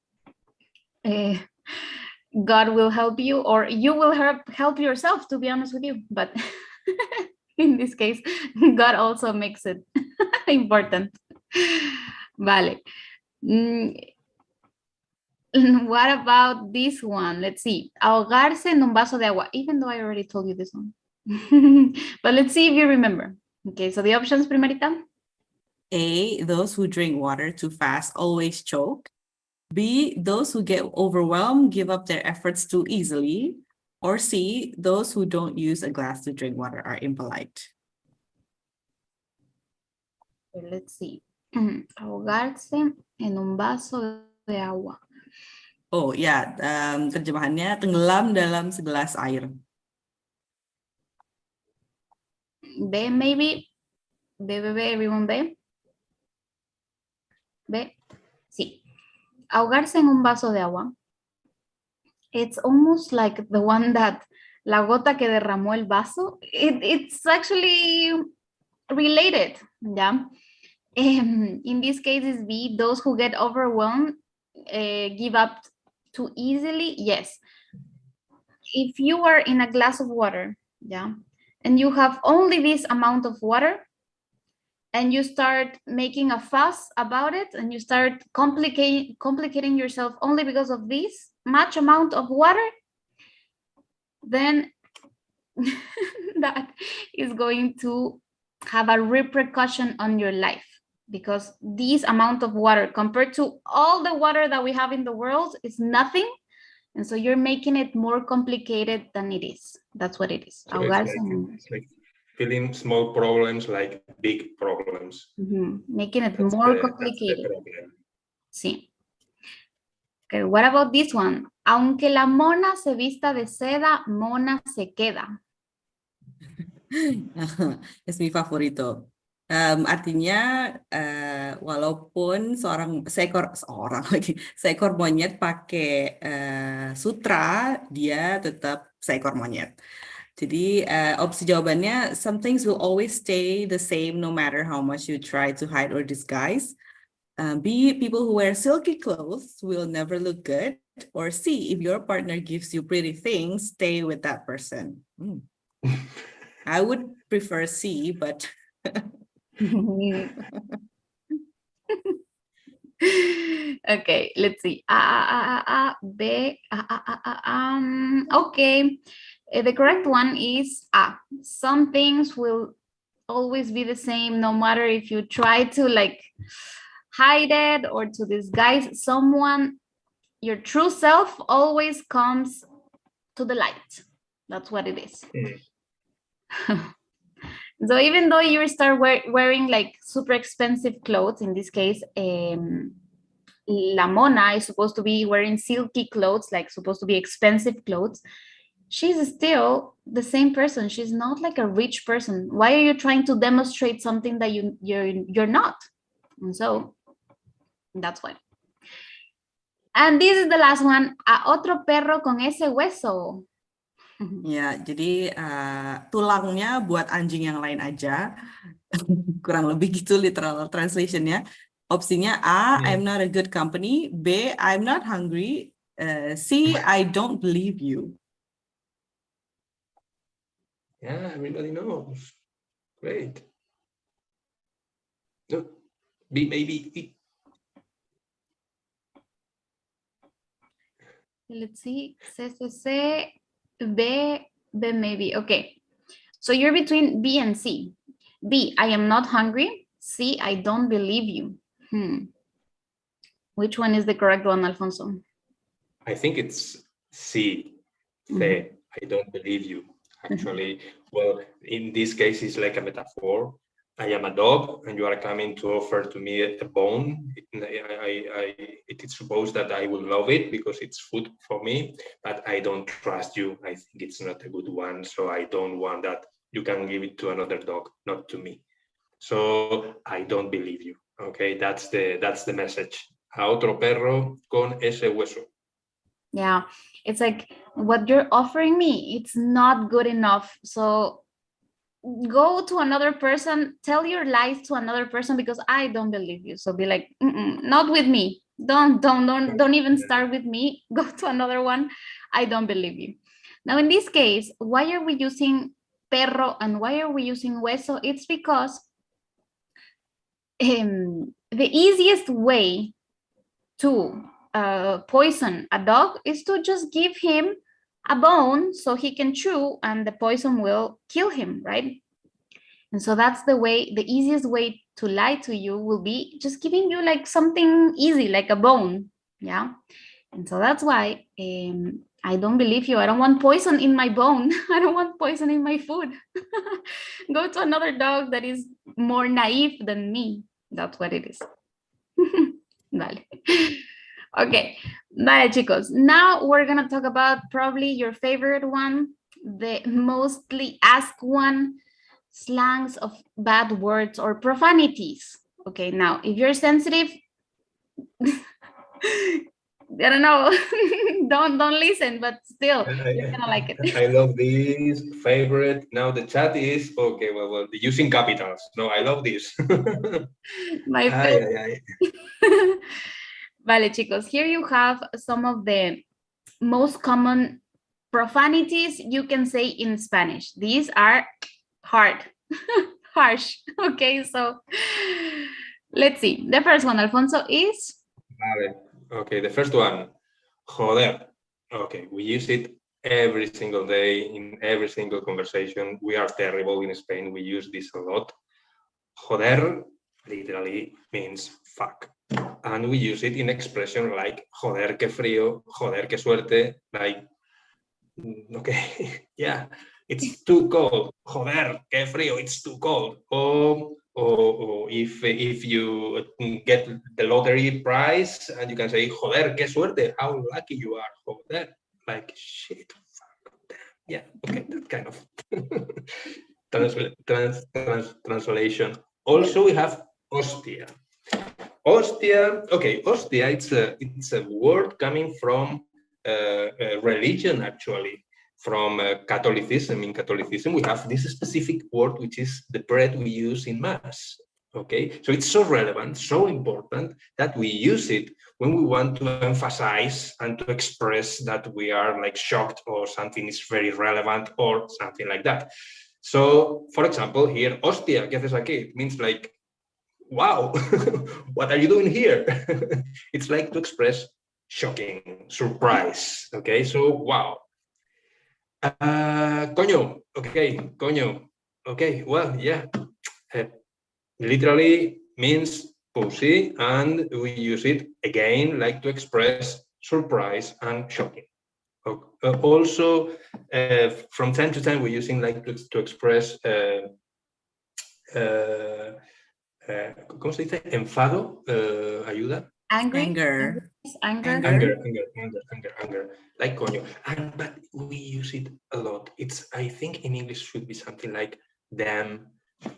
[SPEAKER 6] God will help you, or you will help yourself, to be honest with you. But in this case, God also makes it important. Vale. What about this one? Let's see. Ahogarse en un vaso de agua, even though I already told you this one. But let's see if you remember. Okay, so the options, primarita.
[SPEAKER 1] A, those who drink water too fast always choke. B, those who get overwhelmed give up their efforts too easily. Or C, those who don't use a glass to drink water are impolite.
[SPEAKER 6] Okay, let's see. Ahogarse en un vaso de agua.
[SPEAKER 1] Oh ya, terjemahannya tenggelam dalam segelas air.
[SPEAKER 6] B, maybe. B, everyone B. B, sí. Ahogarse en un vaso de agua. It's almost like the one that la gota que derramó el vaso. It's actually related, yeah. In this case, is B, those who get overwhelmed give up too easily. Yes. If you are in a glass of water, yeah, and you have only this amount of water, and you start making a fuss about it, and you start complicating yourself only because of this much amount of water, then that is going to have a repercussion on your life, because this amount of water compared to all the water that we have in the world is nothing. And so you're making it more complicated than it is. That's what it is.
[SPEAKER 4] So it's like feeling small problems like big problems.
[SPEAKER 6] Making it more complicated. Sí. Okay, what about this one? Aunque la mona se vista de seda, mona se queda.
[SPEAKER 1] Es mi favorito. Artinya walaupun seekor monyet pakai sutra, dia tetap seekor monyet. Jadi opsi jawabannya, some things will always stay the same no matter how much you try to hide or disguise. B, people who wear silky clothes will never look good. Or C, if your partner gives you pretty things, stay with that person. I would prefer C, but
[SPEAKER 6] Okay, let's see. B. Okay, the correct one is A. Some things will always be the same, no matter if you try to like hide it or to disguise someone. Your true self always comes to the light. That's what it is. So even though you start wearing like super expensive clothes, in this case, La Mona is supposed to be wearing silky clothes, like supposed to be expensive clothes, she's still the same person. She's not like a rich person. Why are you trying to demonstrate something that you're not? And so that's why. And this is the last one. A otro perro con ese hueso.
[SPEAKER 1] ya, jadi tulangnya buat anjing yang lain aja. Kurang lebih gitu literal translationnya. Opsinya A, I'm not a good company. B, I'm not hungry. C, I don't believe you.
[SPEAKER 4] Yeah, everybody knows. Great. No, B, maybe.
[SPEAKER 6] Let's see. C, B, maybe. Okay. So you're between B and C. B, I am not hungry. C, I don't believe you. Which one is the correct one, Alfonso?
[SPEAKER 4] I think it's C. C. I don't believe you. Actually, well, in this case, it's like a metaphor. I am a dog, and you are coming to offer to me a bone. It is supposed that I will love it because it's food for me, but I don't trust you. I think it's not a good one, so I don't want that. You can give it to another dog, not to me. So I don't believe you. Okay, that's the message. A otro perro con ese hueso.
[SPEAKER 6] Yeah, it's like what you're offering me, it's not good enough. So go to another person, tell your lies to another person because I don't believe you. So be like, not with me. Don't even start with me. Go to another one. I don't believe you. Now, in this case, why are we using perro and why are we using hueso? It's because the easiest way to poison a dog is to just give him a bone so he can chew and the poison will kill him, right? And so that's the easiest way to lie to you will be just giving you like something easy, like a bone, yeah? And so that's why I don't believe you. I don't want poison in my bone. I don't want poison in my food. Go to another dog that is more naive than me. That's what it is. Vale. Okay, vale, chicos. Now we're gonna talk about probably your favorite one, the mostly asked one, slangs of bad words or profanities. Okay, now if you're sensitive, I don't know, don't listen, but still, you're gonna like it.
[SPEAKER 4] I love this favorite. Now the chat is okay. Well, using capitals. No, I love this.
[SPEAKER 6] My favorite. Vale, chicos, here you have some of the most common profanities you can say in Spanish. These are hard, harsh. Okay, so let's see. The first one, Alfonso, is?
[SPEAKER 4] Vale. Okay, the first one, joder. Okay, we use it every single day in every single conversation. We are terrible in Spain. We use this a lot. Joder literally means fuck. And we use it in expression like joder, qué frío, joder, qué suerte. Like, okay, yeah, it's too cold. Joder, qué frío, it's too cold. Or if you get the lottery prize and you can say, joder, qué suerte, how lucky you are. Joder, like shit, fuck, damn. Yeah, okay, that kind of translation. Also, we have hostia. Hostia, okay, hostia, it's a word coming from religion, actually, from Catholicism. In Catholicism, we have this specific word, which is the bread we use in Mass. Okay, so it's so relevant, so important that we use it when we want to emphasize and to express that we are like shocked or something is very relevant or something like that. So, for example, here, hostia, ¿qué haces aquí? It means like, wow, what are you doing here? It's like to express shocking, surprise. Okay, so wow. Coño, okay, coño. Okay, well, yeah. Literally means pussy, and we use it again like to express surprise and shocking. Also, from time to time, we're using like to express ¿cómo se dice? Enfado, ayuda.
[SPEAKER 6] Anger.
[SPEAKER 4] Anger. Like coño. But we use it a lot. I think in English should be something like damn.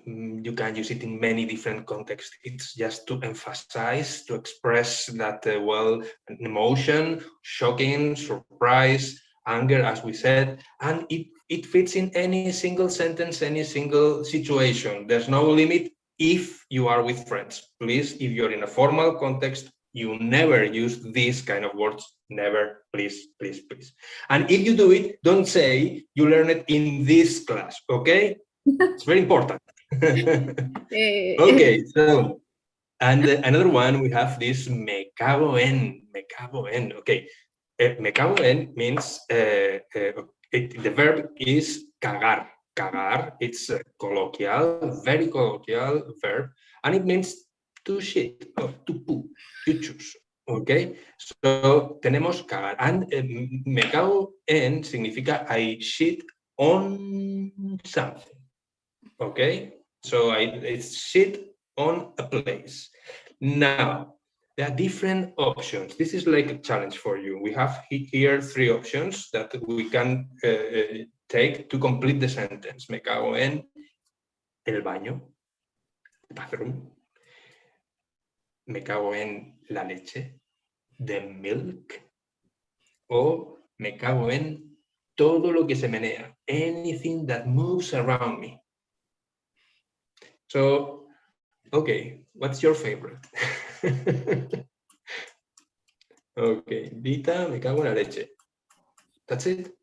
[SPEAKER 4] You can use it in many different contexts. It's just to emphasize, to express that, well, emotion, shocking, surprise, anger, as we said, and it fits in any single sentence, any single situation. There's no limit if you are with friends. Please, if you're in a formal context, you never use these kind of words. Never, please, please, please. And if you do it, don't say you learn it in this class, okay? It's very important. Okay, so, and another one, we have this me cago en. Okay, me cago en means, the verb is cagar. Cagar, it's a colloquial, very colloquial verb, and it means to shit or to poo, you choose. Okay, so tenemos cagar, and me cago en significa I shit on something. Okay, so it's shit on a place. Now, there are different options. This is like a challenge for you. We have here 3 options that we can take to complete the sentence. Me cago en el baño, bathroom. Me cago en la leche, the milk. O me cago en todo lo que se menea, anything that moves around me. So, okay, what's your favorite? Okay, Vita, me cago en la leche. That's it.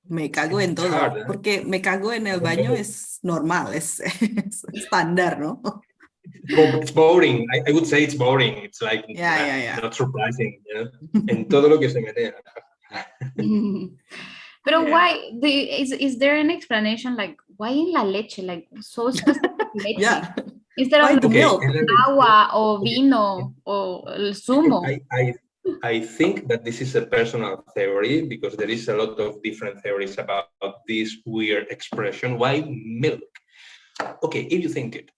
[SPEAKER 1] Me cago en todo,
[SPEAKER 4] hard,
[SPEAKER 1] porque me cago en el baño es normal, es estándar, ¿no?
[SPEAKER 4] It's boring. I would say it's boring. It's like
[SPEAKER 1] Yeah.
[SPEAKER 4] not surprising. You know? En todo lo que se menea.
[SPEAKER 6] Pero why? Is there an explanation like why in la leche? Like so specific leche?
[SPEAKER 1] Yeah.
[SPEAKER 6] Instead
[SPEAKER 1] Why
[SPEAKER 6] of
[SPEAKER 1] the milk?
[SPEAKER 6] agua or vino or el zumo.
[SPEAKER 4] I think that this is a personal theory because there is a lot of different theories about this weird expression. Why milk? Okay, if you think it,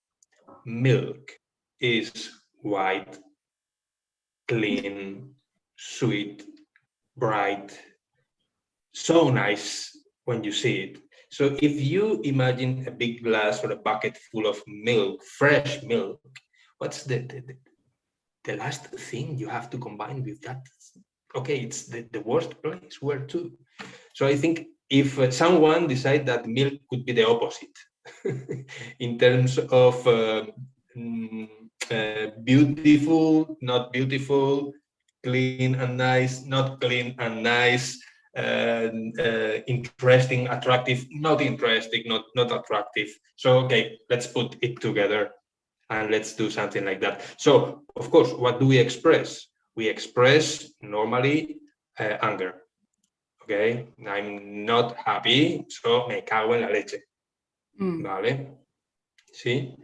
[SPEAKER 4] milk is white, clean, sweet, bright, so nice when you see it. So if you imagine a big glass or a bucket full of milk, fresh milk, what's the last thing you have to combine with that? Okay, it's the worst place where to. So I think if someone decide that milk could be the opposite in terms of beautiful, not beautiful, clean and nice, not clean and nice, interesting, attractive, not interesting, not attractive. So, okay, let's put it together and let's do something like that. So, of course, what do we express? We express normally anger. Okay, I'm not happy, so me cago en la leche. Vale. Sí.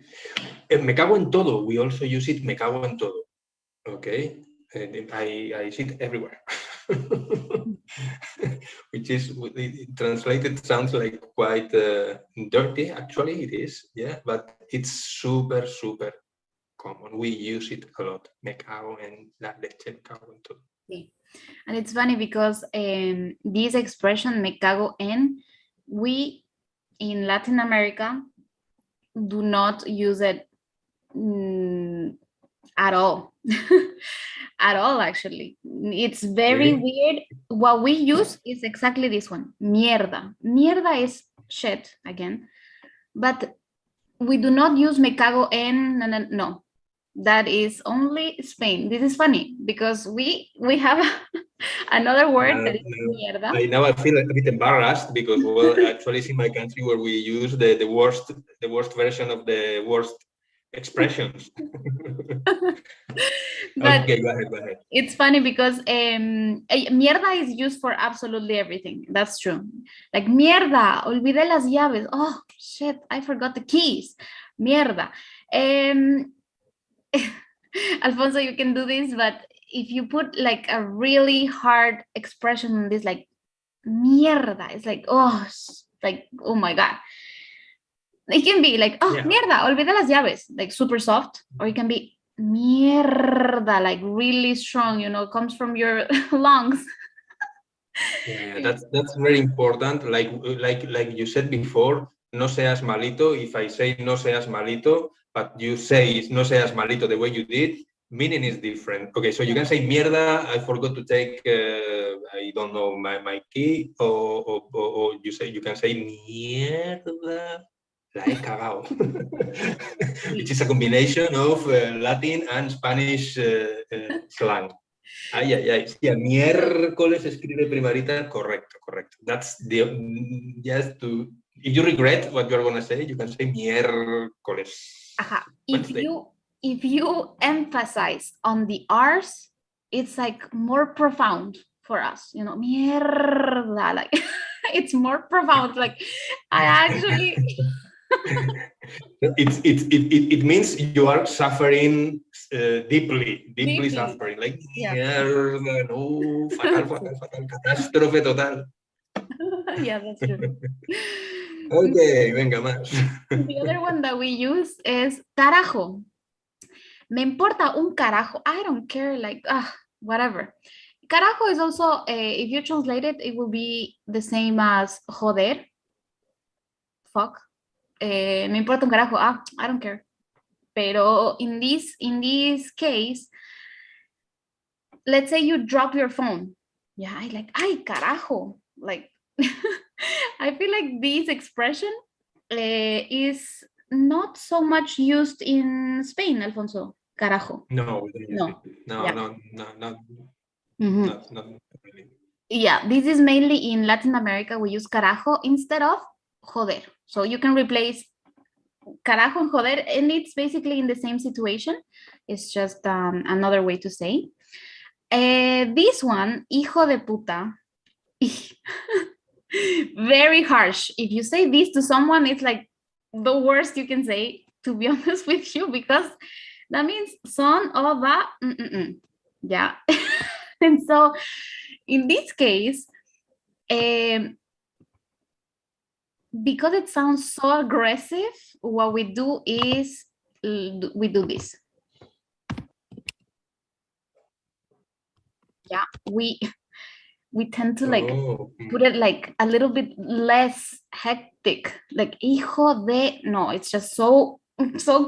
[SPEAKER 4] Me cago en todo. We also use it, me cago en todo. Okay. I see it everywhere. Which is, translated, sounds like quite dirty. Actually, it is. Yeah, but it's super, super common. We use it a lot. Me cago en la leche, me cago en todo.
[SPEAKER 6] Sí. And it's funny because this expression, me cago en, we in Latin America, do not use it at all. At all, actually. It's very weird. What we use is exactly this one, mierda. Mierda is shit, again. But we do not use me cago en, no. That is only Spain. This is funny because we have another word that is mierda.
[SPEAKER 4] Now I feel a bit embarrassed because, well, actually it's in my country where we use the worst version of the worst expressions.
[SPEAKER 6] But
[SPEAKER 4] okay, go ahead.
[SPEAKER 6] It's funny because mierda is used for absolutely everything. That's true. Like mierda, olvidé las llaves. Oh shit, I forgot the keys. Mierda. Alfonso, you can do this, but if you put like a really hard expression on this, like mierda, it's like, oh my God. It can be like, oh, mierda, olvidé las llaves, like super soft, or it can be mierda, like really strong, you know, comes from your lungs.
[SPEAKER 4] Yeah, that's very important. Like you said before, no seas malito. If I say no seas malito, but you say no seas malito the way you did, meaning is different. Okay, so you can say mierda, I forgot to take, I don't know, my key, or you can say mierda, la he cagao, which is a combination of Latin and Spanish slang. Ay, sí, miércoles escribe primarita, correcto. That's just to, if you regret what you're going to say, you can say miércoles.
[SPEAKER 6] If you emphasize on the R's, it's like more profound for us, you know, mierda, like it's more profound, like I actually...
[SPEAKER 4] It means you are suffering deeply suffering, like mierda, no, fatal, catástrofe total.
[SPEAKER 6] Yeah, that's true.
[SPEAKER 4] Okay, venga más.
[SPEAKER 6] The other one that we use is carajo. Me importa un carajo. I don't care, like, whatever. Carajo is also, if you translate it, it will be the same as joder. Fuck. Me importa un carajo. I don't care. Pero in this case, let's say you drop your phone. Yeah, I like, ay, carajo. Like, I feel like this expression is not so much used in Spain, Alfonso. Carajo.
[SPEAKER 4] No. Not really.
[SPEAKER 6] Yeah, this is mainly in Latin America. We use carajo instead of joder. So you can replace carajo and joder, and it's basically in the same situation. It's just another way to say. This one, hijo de puta, very harsh. If you say this to someone, it's like the worst you can say, to be honest with you, because that means son of a yeah. And so in this case, because it sounds so aggressive, what we do is we do this. Yeah, we tend to like put it like a little bit less hectic, like hijo de, no, it's just so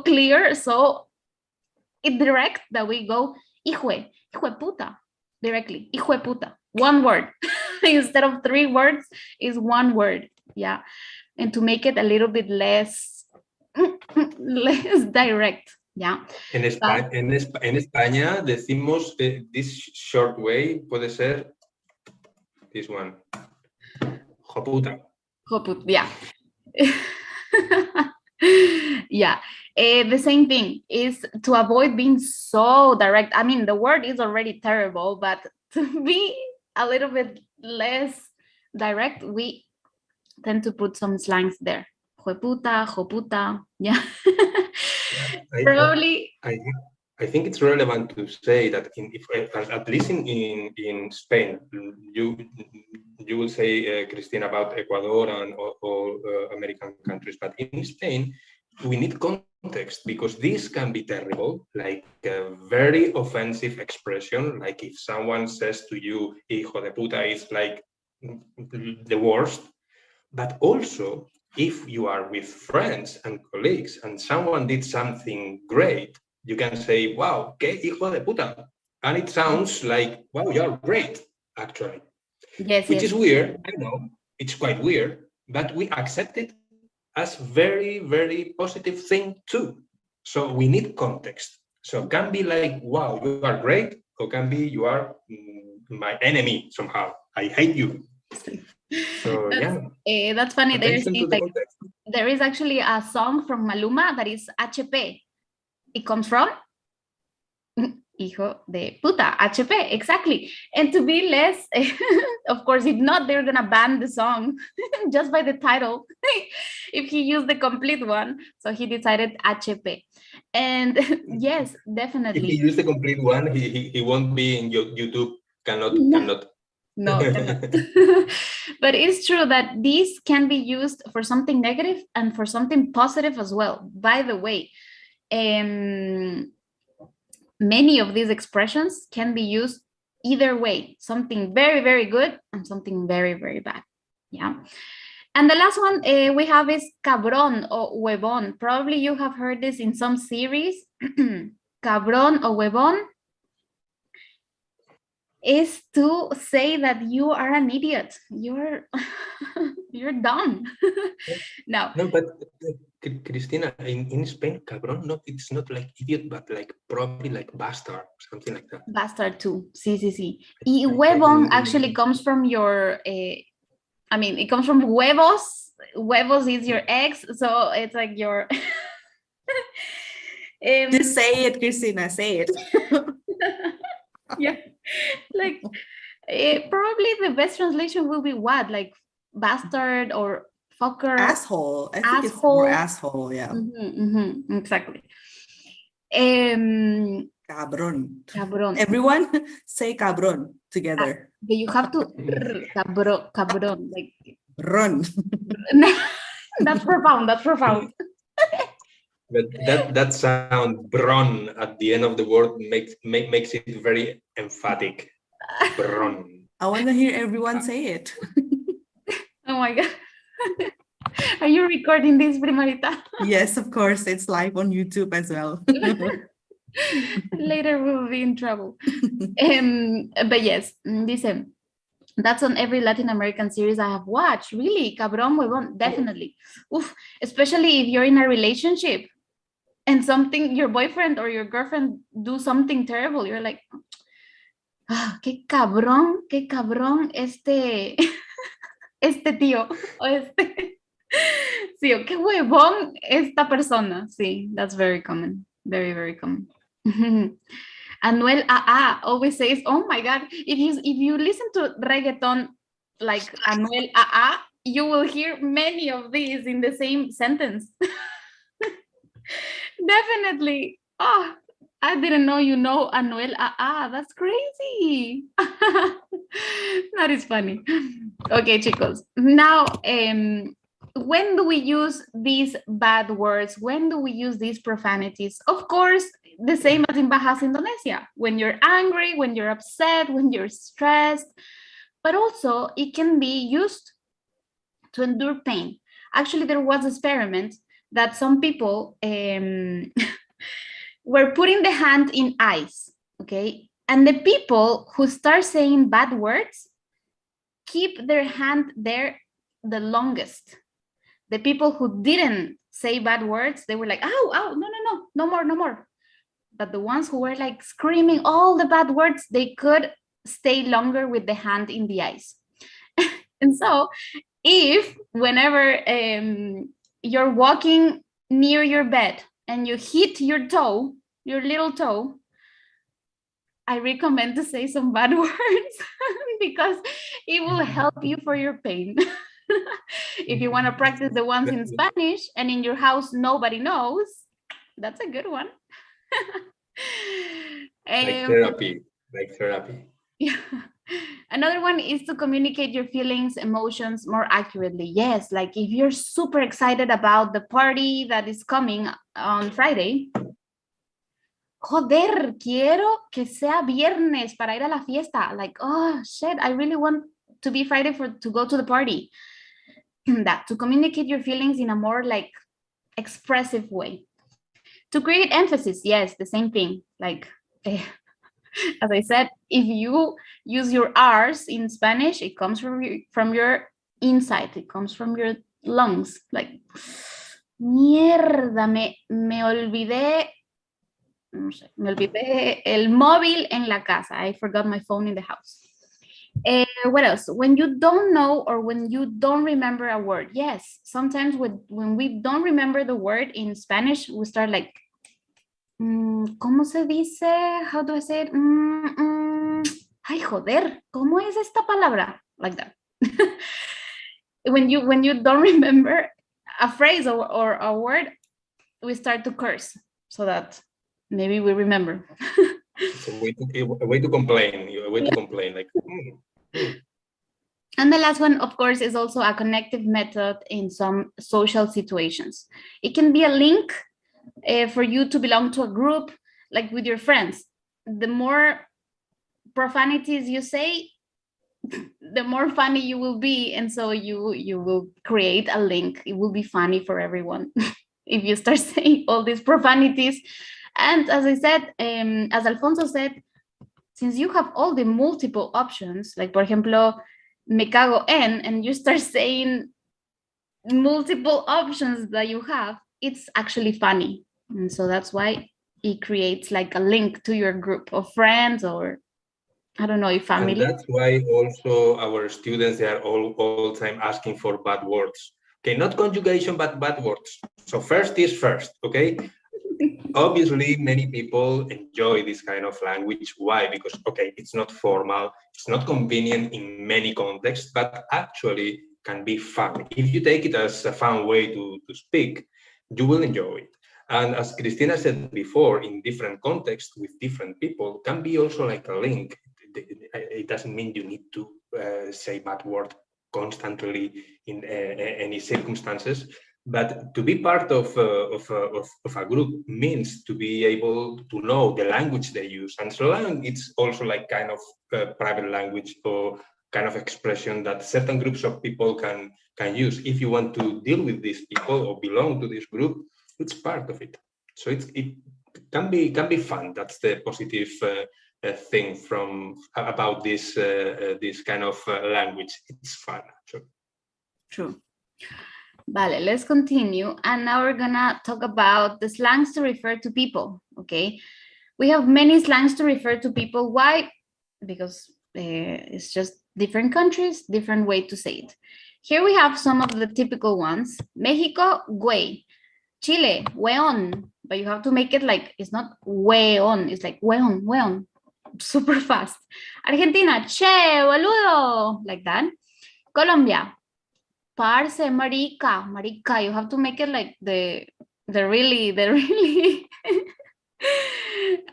[SPEAKER 6] clear, so direct that we go hijo de puta directly, hijo de puta, one word. Instead of 3 words is 1 word. Yeah, and to make it a little bit less direct. Yeah.
[SPEAKER 4] En España decimos this short way puede ser this one. Joputa.
[SPEAKER 6] Joput, yeah. Yeah. The same thing is to avoid being so direct. I mean, the word is already terrible, but to be a little bit less direct, we tend to put some slangs there. Joputa, joputa, yeah. Probably.
[SPEAKER 4] I think it's relevant to say that at least in Spain, you will say, Cristina, about Ecuador and or American countries, but in Spain, we need context because this can be terrible, like a very offensive expression, like if someone says to you, hijo de puta, is like the worst, but also if you are with friends and colleagues and someone did something great, you can say, wow, qué hijo de puta. And it sounds like, wow, you're great, actually.
[SPEAKER 6] Yes,
[SPEAKER 4] Which
[SPEAKER 6] yes.
[SPEAKER 4] is weird, I know, it's quite weird, but we accept it as very, very positive thing too. So we need context. So it can be like, wow, you are great, or can be you are my enemy somehow. I hate you. So
[SPEAKER 6] That's funny.
[SPEAKER 4] attention to the context.
[SPEAKER 6] There is actually a song from Maluma that is HP. It comes from hijo de puta, HP, exactly. And to be less, of course, if not, they're gonna ban the song just by the title if he used the complete one. So he decided HP. And yes, definitely.
[SPEAKER 4] If he used the complete one, he won't be in your YouTube. Cannot.
[SPEAKER 6] No, cannot. But it's true that these can be used for something negative and for something positive as well. By the way, many of these expressions can be used either way, something very, very good and something very, very bad. Yeah. And the last one we have is cabrón or huevón. Probably you have heard this in some series. Cabrón or huevón is to say that you are an idiot. You're dumb. No,
[SPEAKER 4] but Cristina, in Spain, cabrón, no, it's not like idiot, but like probably like bastard, something like that.
[SPEAKER 6] Bastard too. Sí. Y huevón actually comes from your, it comes from huevos. Huevos is your eggs, so it's like your.
[SPEAKER 1] Just say it, Cristina, say it.
[SPEAKER 6] Yeah, like probably the best translation will be what, like bastard or fucker.
[SPEAKER 1] Asshole. I think it's more asshole. Yeah.
[SPEAKER 6] Exactly.
[SPEAKER 1] Cabrón.
[SPEAKER 6] Cabrón.
[SPEAKER 1] Everyone say cabrón together.
[SPEAKER 6] But you have to cabrón, like
[SPEAKER 1] run.
[SPEAKER 6] That's profound. That's profound.
[SPEAKER 4] But that sound bron at the end of the word makes it very emphatic. Bron.
[SPEAKER 1] I want to hear everyone say it.
[SPEAKER 6] Oh my God. Are you recording this, Primarita?
[SPEAKER 1] Yes, of course. It's live on YouTube as well.
[SPEAKER 6] Later we'll be in trouble. But yes, listen, that's on every Latin American series I have watched. Really, cabrón, huevón, definitely. Oof, especially if you're in a relationship and your boyfriend or your girlfriend do something terrible, you're like, qué cabrón este tío o sí, o qué huevón esta persona. Sí, that's very common, very, very common. Anuel AA always says, oh my God, if you listen to reggaeton like Anuel AA, you will hear many of these in the same sentence. Definitely. Oh, I didn't know you know Anuel AA. That's crazy. That is funny. Okay, chicos. Now, when do we use these bad words? When do we use these profanities? Of course, the same as in Bahasa Indonesia. When you're angry, when you're upset, when you're stressed. But also, it can be used to endure pain. Actually, there was an experiment that some people were putting the hand in eyes, okay? And the people who start saying bad words keep their hand there the longest. The people who didn't say bad words, they were like, ow, no more. But the ones who were like screaming all the bad words, they could stay longer with the hand in the eyes. And so if whenever you're walking near your bed and you hit your toe, your little toe, I recommend to say some bad words because it will help you for your pain. If you want to practice the ones in Spanish and in your house nobody knows, that's a good one.
[SPEAKER 4] Like therapy.
[SPEAKER 6] Yeah. Another one is to communicate your feelings, emotions more accurately. Yes, like if you're super excited about the party that is coming on Friday, joder, quiero que sea viernes para ir a la fiesta. Like, oh shit, I really want to be Friday to go to the party. that to communicate your feelings in a more like expressive way. To create emphasis, yes, the same thing. Like, as I said, if you use your R's in Spanish, it comes from your inside, it comes from your lungs. Like, mierda, me olvidé, no sé, me olvidé el móvil en la casa. I forgot my phone in the house. What else? When you don't know or when you don't remember a word. Yes, sometimes when we don't remember the word in Spanish, we start like, ¿cómo se dice? How do I say it? Ay, joder, ¿cómo es esta palabra? Like that. when you don't remember a phrase or a word, we start to curse so that maybe we remember.
[SPEAKER 4] It's a way to complain. Like.
[SPEAKER 6] And the last one, of course, is also a connective method in some social situations. It can be a link for you to belong to a group, like with your friends. The more profanities you say, the more funny you will be, and so you will create a link. It will be funny for everyone if you start saying all these profanities. And as I said, as Alfonso said, since you have all the multiple options, like por ejemplo, me cago en, and you start saying multiple options that you have, it's actually funny. And so that's why it creates like a link to your group of friends, or I don't know, if family.
[SPEAKER 4] And that's why also our students, they are all time asking for bad words. Okay, not conjugation, but bad words. So first is first, okay? Obviously, many people enjoy this kind of language. Why? Because, okay, it's not formal, it's not convenient in many contexts, but actually can be fun. If you take it as a fun way to speak, you will enjoy it. And as Cristina said before, in different contexts with different people, can be also like a link. It doesn't mean you need to say bad word constantly in any circumstances. But to be part of a group means to be able to know the language they use. And slang, it's also like kind of private language or kind of expression that certain groups of people can use. If you want to deal with these people or belong to this group, it's part of it. So it can be fun. That's the positive thing about this kind of language. It's fun, actually.
[SPEAKER 6] True. Vale, let's continue. And now we're gonna talk about the slangs to refer to people, okay? We have many slangs to refer to people. Why? Because it's just different countries, different way to say it. Here we have some of the typical ones. Mexico, güey. Chile, weón. But you have to make it like, it's not weón, it's like weón, weón. Super fast. Argentina, che, boludo. Like that. Colombia, parce, marica, marica. You have to make it like the really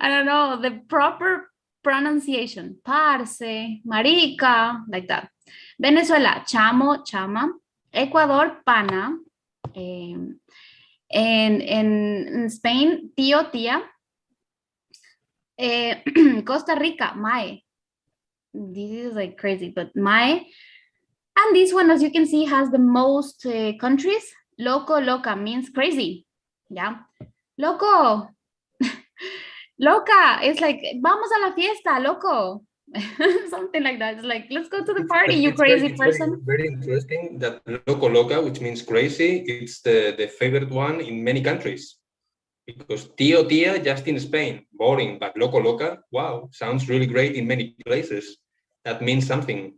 [SPEAKER 6] I don't know, the proper pronunciation. Parce, marica, like that. Venezuela, chamo, chama. Ecuador, pana. And in Spain, tío, tía. Costa Rica, mae. This is like crazy, but mae. And this one, as you can see, has the most countries. Loco, loca means crazy. Yeah. Loco. Loca. It's like, vamos a la fiesta, loco. Something like that. It's like, let's go to the party, you crazy person.
[SPEAKER 4] Very interesting that loco, loca, which means crazy, it's the favorite one in many countries. Because tío, tía, just in Spain, boring, but loco, loca, wow, sounds really great in many places. That means something.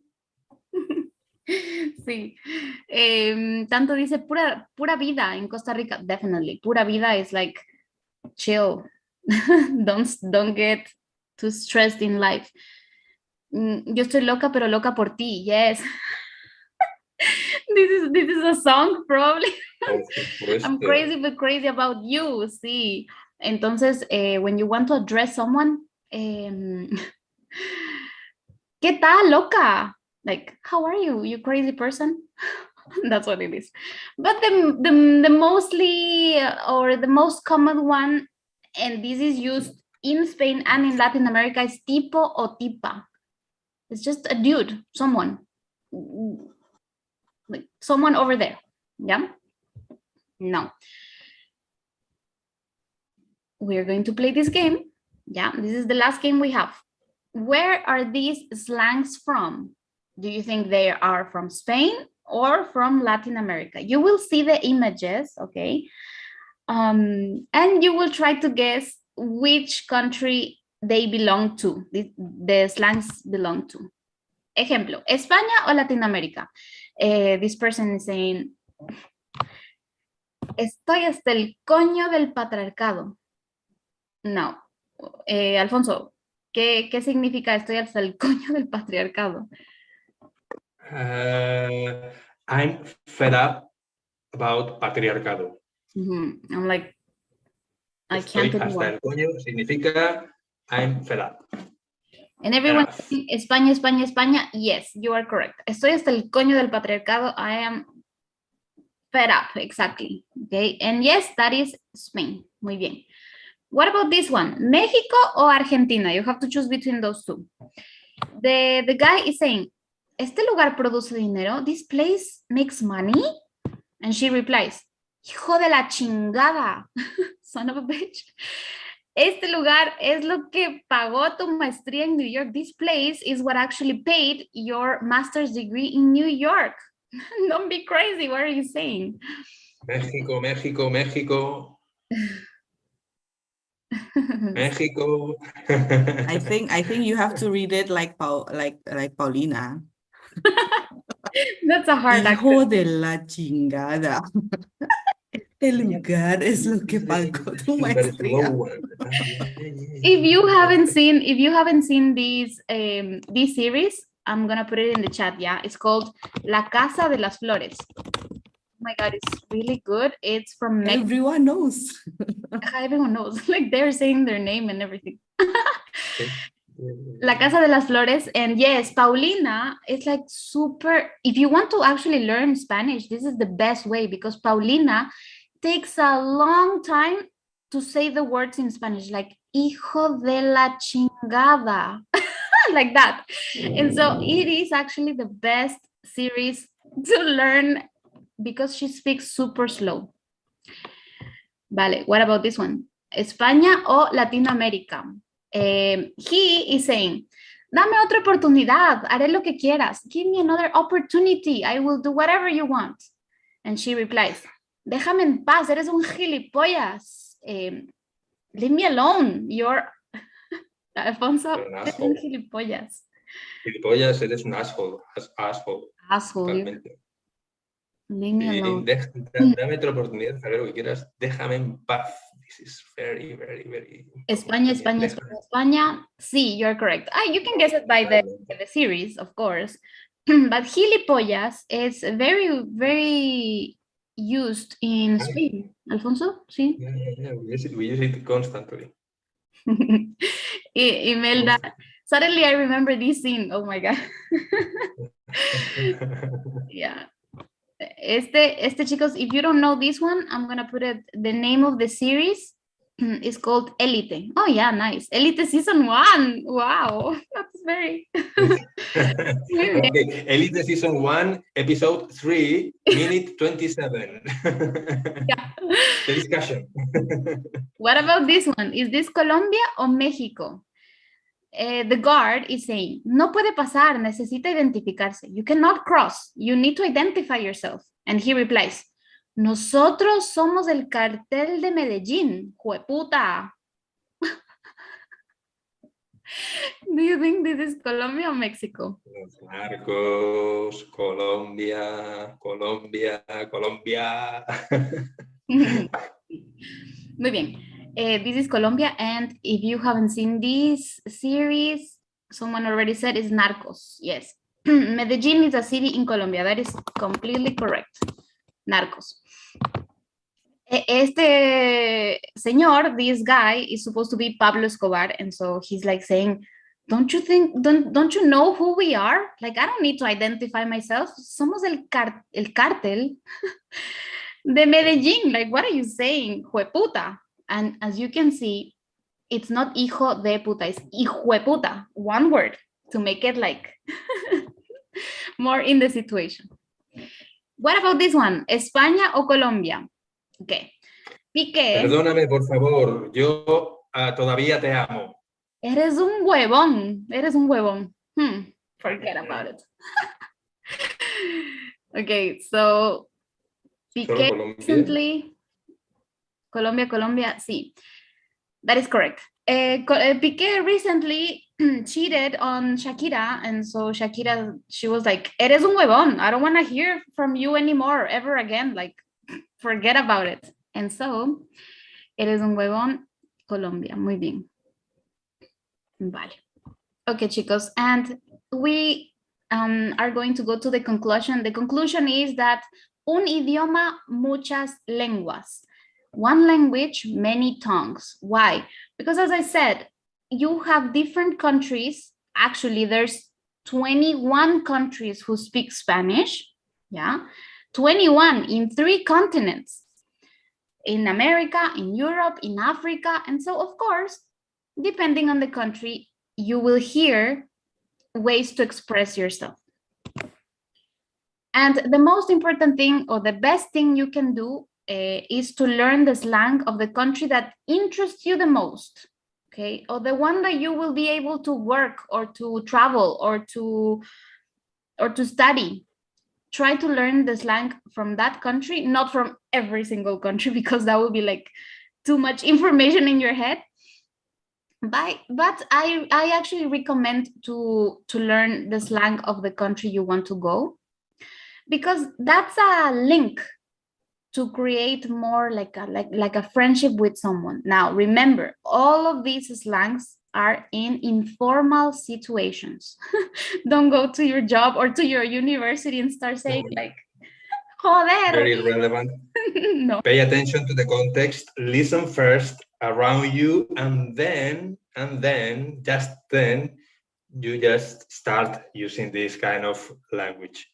[SPEAKER 6] Sí. Tanto dice pura vida in Costa Rica. Definitely. Pura vida is like chill. Don't get too stressed in life. Yo estoy loca, pero loca por ti. Yes. This is a song, probably. I'm crazy, but crazy about you. Sí. Entonces, when you want to address someone, ¿qué tal, loca? Like, how are you, you crazy person? That's what it is. But the mostly or the most common one, and this is used in Spain and in Latin America, is tipo o tipa. It's just a dude, someone. like someone over there. Yeah? No. We're going to play this game. Yeah, this is the last game we have. Where are these slangs from? Do you think they are from Spain or from Latin America? You will see the images, okay? And you will try to guess which country they belong to, the slangs belong to. Ejemplo, España o Latinoamérica. This person is saying, estoy hasta el coño del patriarcado. No. Alfonso, ¿qué significa estoy hasta el coño del patriarcado?
[SPEAKER 4] I'm fed up about patriarcado.
[SPEAKER 6] I'm like, I can't
[SPEAKER 4] Estoy hasta el coño significa I'm fed up.
[SPEAKER 6] And everyone saying España, España, España. Yes, you are correct. Estoy hasta el coño del patriarcado. I am fed up, exactly. Okay, and yes, that is Spain. Muy bien. What about this one? Mexico or Argentina? You have to choose between those two. The guy is saying, ¿este lugar produce dinero? This place makes money? And she replies, hijo de la chingada, son of a bitch. Este lugar es lo que pagó tu maestría en New York. This place is what actually paid your master's degree in New York. Don't be crazy. What are you saying?
[SPEAKER 4] México, México, México. México.
[SPEAKER 1] I think you have to read it like Paulina.
[SPEAKER 6] That's a hard
[SPEAKER 1] Hijo
[SPEAKER 6] accent.
[SPEAKER 1] de la chingada. Este lugar es lo que pagó tu maestría.
[SPEAKER 6] If you haven't seen this series, I'm gonna put it in the chat. Yeah, it's called La Casa de las Flores. Oh my God, it's really good. It's from Mexico.
[SPEAKER 1] Everyone knows.
[SPEAKER 6] Everyone knows. Like they're saying their name and everything. La Casa de las Flores. And yes, Paulina is like super. If you want to actually learn Spanish, this is the best way because Paulina takes a long time to say the words in Spanish, like hijo de la chingada, like that. And so it is actually the best series to learn because she speaks super slow. Vale, what about this one? España o Latinoamérica? He is saying, dame otra oportunidad, haré lo que quieras. Give me another opportunity, I will do whatever you want. And she replies, déjame en paz, eres un gilipollas. Leave me alone, you're... Alfonso, eres un gilipollas.
[SPEAKER 4] Gilipollas, eres un asshole. Asshole.
[SPEAKER 6] Asshole. Leave me alone.
[SPEAKER 4] Dame otra oportunidad, haré lo que quieras. Déjame en paz. This is very, very, very...
[SPEAKER 6] España, España, España, España. Sí, you're correct. You can guess it by the series, of course. But gilipollas is very, very used in Spain. Alfonso, sí.
[SPEAKER 4] Yeah, we use it constantly.
[SPEAKER 6] Imelda, suddenly I remember this scene. Oh my God. Yeah. Chicos, if you don't know this one, I'm gonna put it. The name of the series is called Elite. Oh yeah, nice. Elite season 1. Wow, that's very.
[SPEAKER 4] Okay. Elite season 1, episode 3, minute 27.
[SPEAKER 6] Yeah.
[SPEAKER 4] The discussion.
[SPEAKER 6] What about this one? Is this Colombia or Mexico? The guard is saying, no puede pasar, necesita identificarse. You cannot cross. You need to identify yourself. And he replies, nosotros somos el cartel de Medellín, jueputa. Do you think this is Colombia or Mexico?
[SPEAKER 4] Los narcos, Colombia.
[SPEAKER 6] Muy bien. This is Colombia, and if you haven't seen this series, someone already said it's Narcos. Yes. Medellín is a city in Colombia. That is completely correct. Narcos. Este señor, this guy, is supposed to be Pablo Escobar, and so he's like saying, don't you know who we are? Like, I don't need to identify myself. Somos el cartel de Medellín. Like, what are you saying? Jueputa. And as you can see, it's not hijo de puta, it's hijueputa, one word, to make it like more in the situation. What about this one? ¿España o Colombia? Okay. Piqué.
[SPEAKER 4] Perdóname, por favor, yo todavía te amo.
[SPEAKER 6] Eres un huevón. Eres un huevón. Forget about it. Okay, so Piqué recently. Colombia, sí. That is correct. Piqué recently cheated on Shakira, and so Shakira, she was like, eres un huevón. I don't want to hear from you anymore, ever again. Like, forget about it. And so, eres un huevón, Colombia. Muy bien. Vale. Okay, chicos, and we are going to go to the conclusion. The conclusion is that un idioma, muchas lenguas. One language, many tongues. Why? Because as I said, you have different countries. Actually, there's 21 countries who speak Spanish. Yeah, 21 in 3 continents. In America, in Europe, in Africa. And so, of course, depending on the country, you will hear ways to express yourself. And the most important thing, or the best thing you can do, is to learn the slang of the country that interests you the most, okay? Or the one that you will be able to work or to travel or to study. Try to learn the slang from that country, not from every single country, because that would be like too much information in your head. But I actually recommend to learn the slang of the country you want to go, because that's a link to create more like a friendship with someone. Now, remember, all of these slangs are in informal situations. Don't go to your job or to your university and start saying like, joder.
[SPEAKER 4] Very relevant.
[SPEAKER 6] No.
[SPEAKER 4] Pay attention to the context, listen first around you, and then, just then, you just start using this kind of language.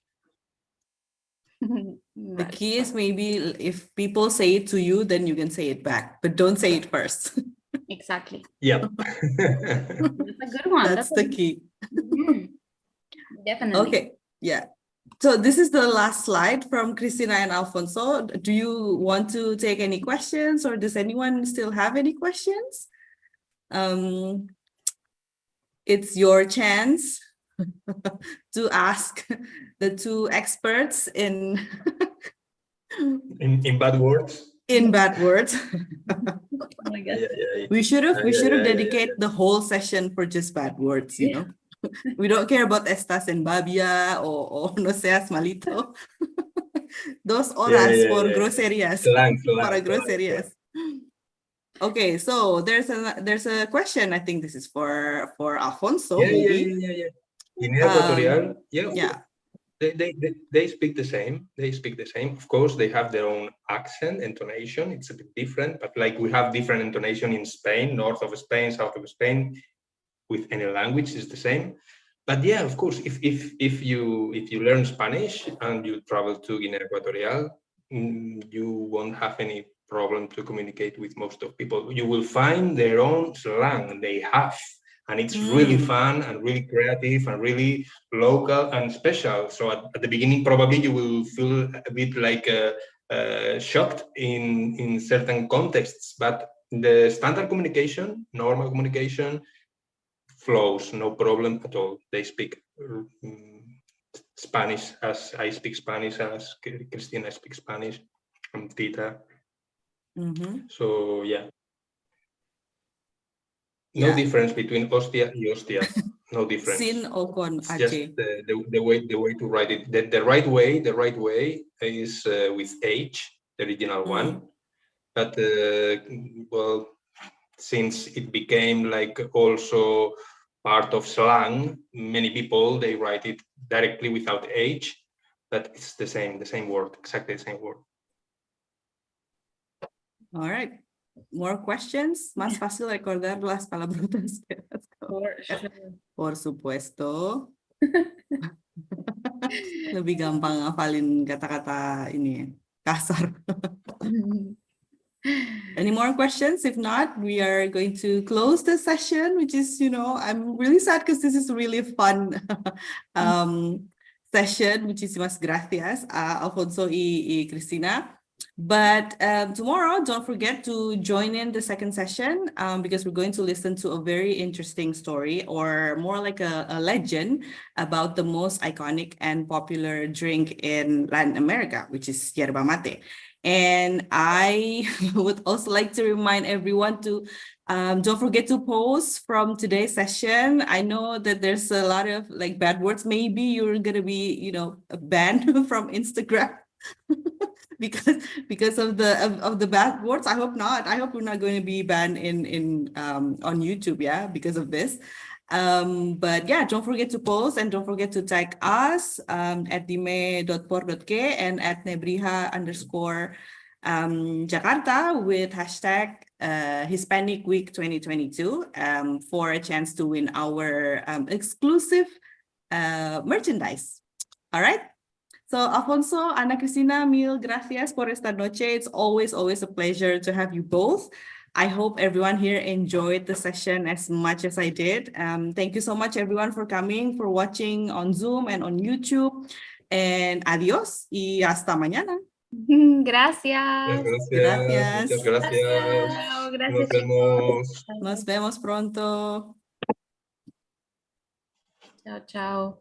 [SPEAKER 1] The key is maybe if people say it to you, then you can say it back, but don't say it first.
[SPEAKER 6] Exactly.
[SPEAKER 4] Yep.
[SPEAKER 6] That's a good one.
[SPEAKER 1] That's the key.
[SPEAKER 6] Definitely.
[SPEAKER 1] Okay, yeah. So this is the last slide from Cristina and Alfonso. Do you want to take any questions, or does anyone still have any questions? It's your chance to ask the 2 experts in
[SPEAKER 4] bad words.
[SPEAKER 1] In bad words.
[SPEAKER 6] Oh my God.
[SPEAKER 4] Yeah.
[SPEAKER 1] We should have dedicated the whole session for just bad words, you know. We don't care about estás en babia or no seas malito. 2 horas por groserías. Para groserías. Okay, so there's a question. I think this is for Alfonso.
[SPEAKER 4] Yeah. Guinea Ecuatorial.
[SPEAKER 1] Yeah.
[SPEAKER 4] They speak the same. They speak the same. Of course, they have their own accent, intonation. It's a bit different, but like we have different intonation in Spain, north of Spain, south of Spain. With any language is the same. But yeah, of course, if you learn Spanish and you travel to Guinea Ecuatorial, you won't have any problem to communicate with most of people. You will find their own slang they have. And it's really fun and really creative and really local and special. So at the beginning, probably you will feel a bit like shocked in certain contexts, but the standard communication, normal communication flows, no problem at all. They speak Spanish as I speak Spanish, as Cristina speaks Spanish, and Tita. So yeah. No difference between hostia y hostia. No difference.
[SPEAKER 1] Sin o con
[SPEAKER 4] it's
[SPEAKER 1] H.
[SPEAKER 4] just the way to write it. The right way is with H, the original one. But well, since it became like also part of slang, many people they write it directly without H, but it's the same word, exactly the same word.
[SPEAKER 1] All right. More questions? Más fácil recordar las palabrotas que las Por supuesto. Lebih gampang ngafalin kata-kata ini kasar. Any more questions? If not, we are going to close the session, which is, I'm really sad because this is really fun session. Muchísimas gracias, Alfonso y Cristina. But tomorrow, don't forget to join in the second session because we're going to listen to a very interesting story, or more like a legend about the most iconic and popular drink in Latin America, which is yerba mate. And I would also like to remind everyone to don't forget to post from today's session. I know that there's a lot of like bad words. Maybe you're gonna be, you know, banned from Instagram because of the bad words. I hope not. I hope we're not going to be banned in on YouTube, yeah, because of this. But yeah, don't forget to post, and don't forget to tag us at dime.por.k and at nebriha_Jakarta with hashtag Hispanic Week 2022 for a chance to win our exclusive merchandise. All right. So Alfonso, Ana Cristina, mil gracias por esta noche. It's always a pleasure to have you both. I hope everyone here enjoyed the session as much as I did. Thank you so much, everyone, for coming, for watching on Zoom and on YouTube. And adiós y hasta mañana.
[SPEAKER 6] Gracias.
[SPEAKER 1] Gracias.
[SPEAKER 4] Muchas gracias.
[SPEAKER 6] Chao,
[SPEAKER 4] Nos
[SPEAKER 6] gracias,
[SPEAKER 4] vemos.
[SPEAKER 1] Nos vemos pronto.
[SPEAKER 6] chao, chao.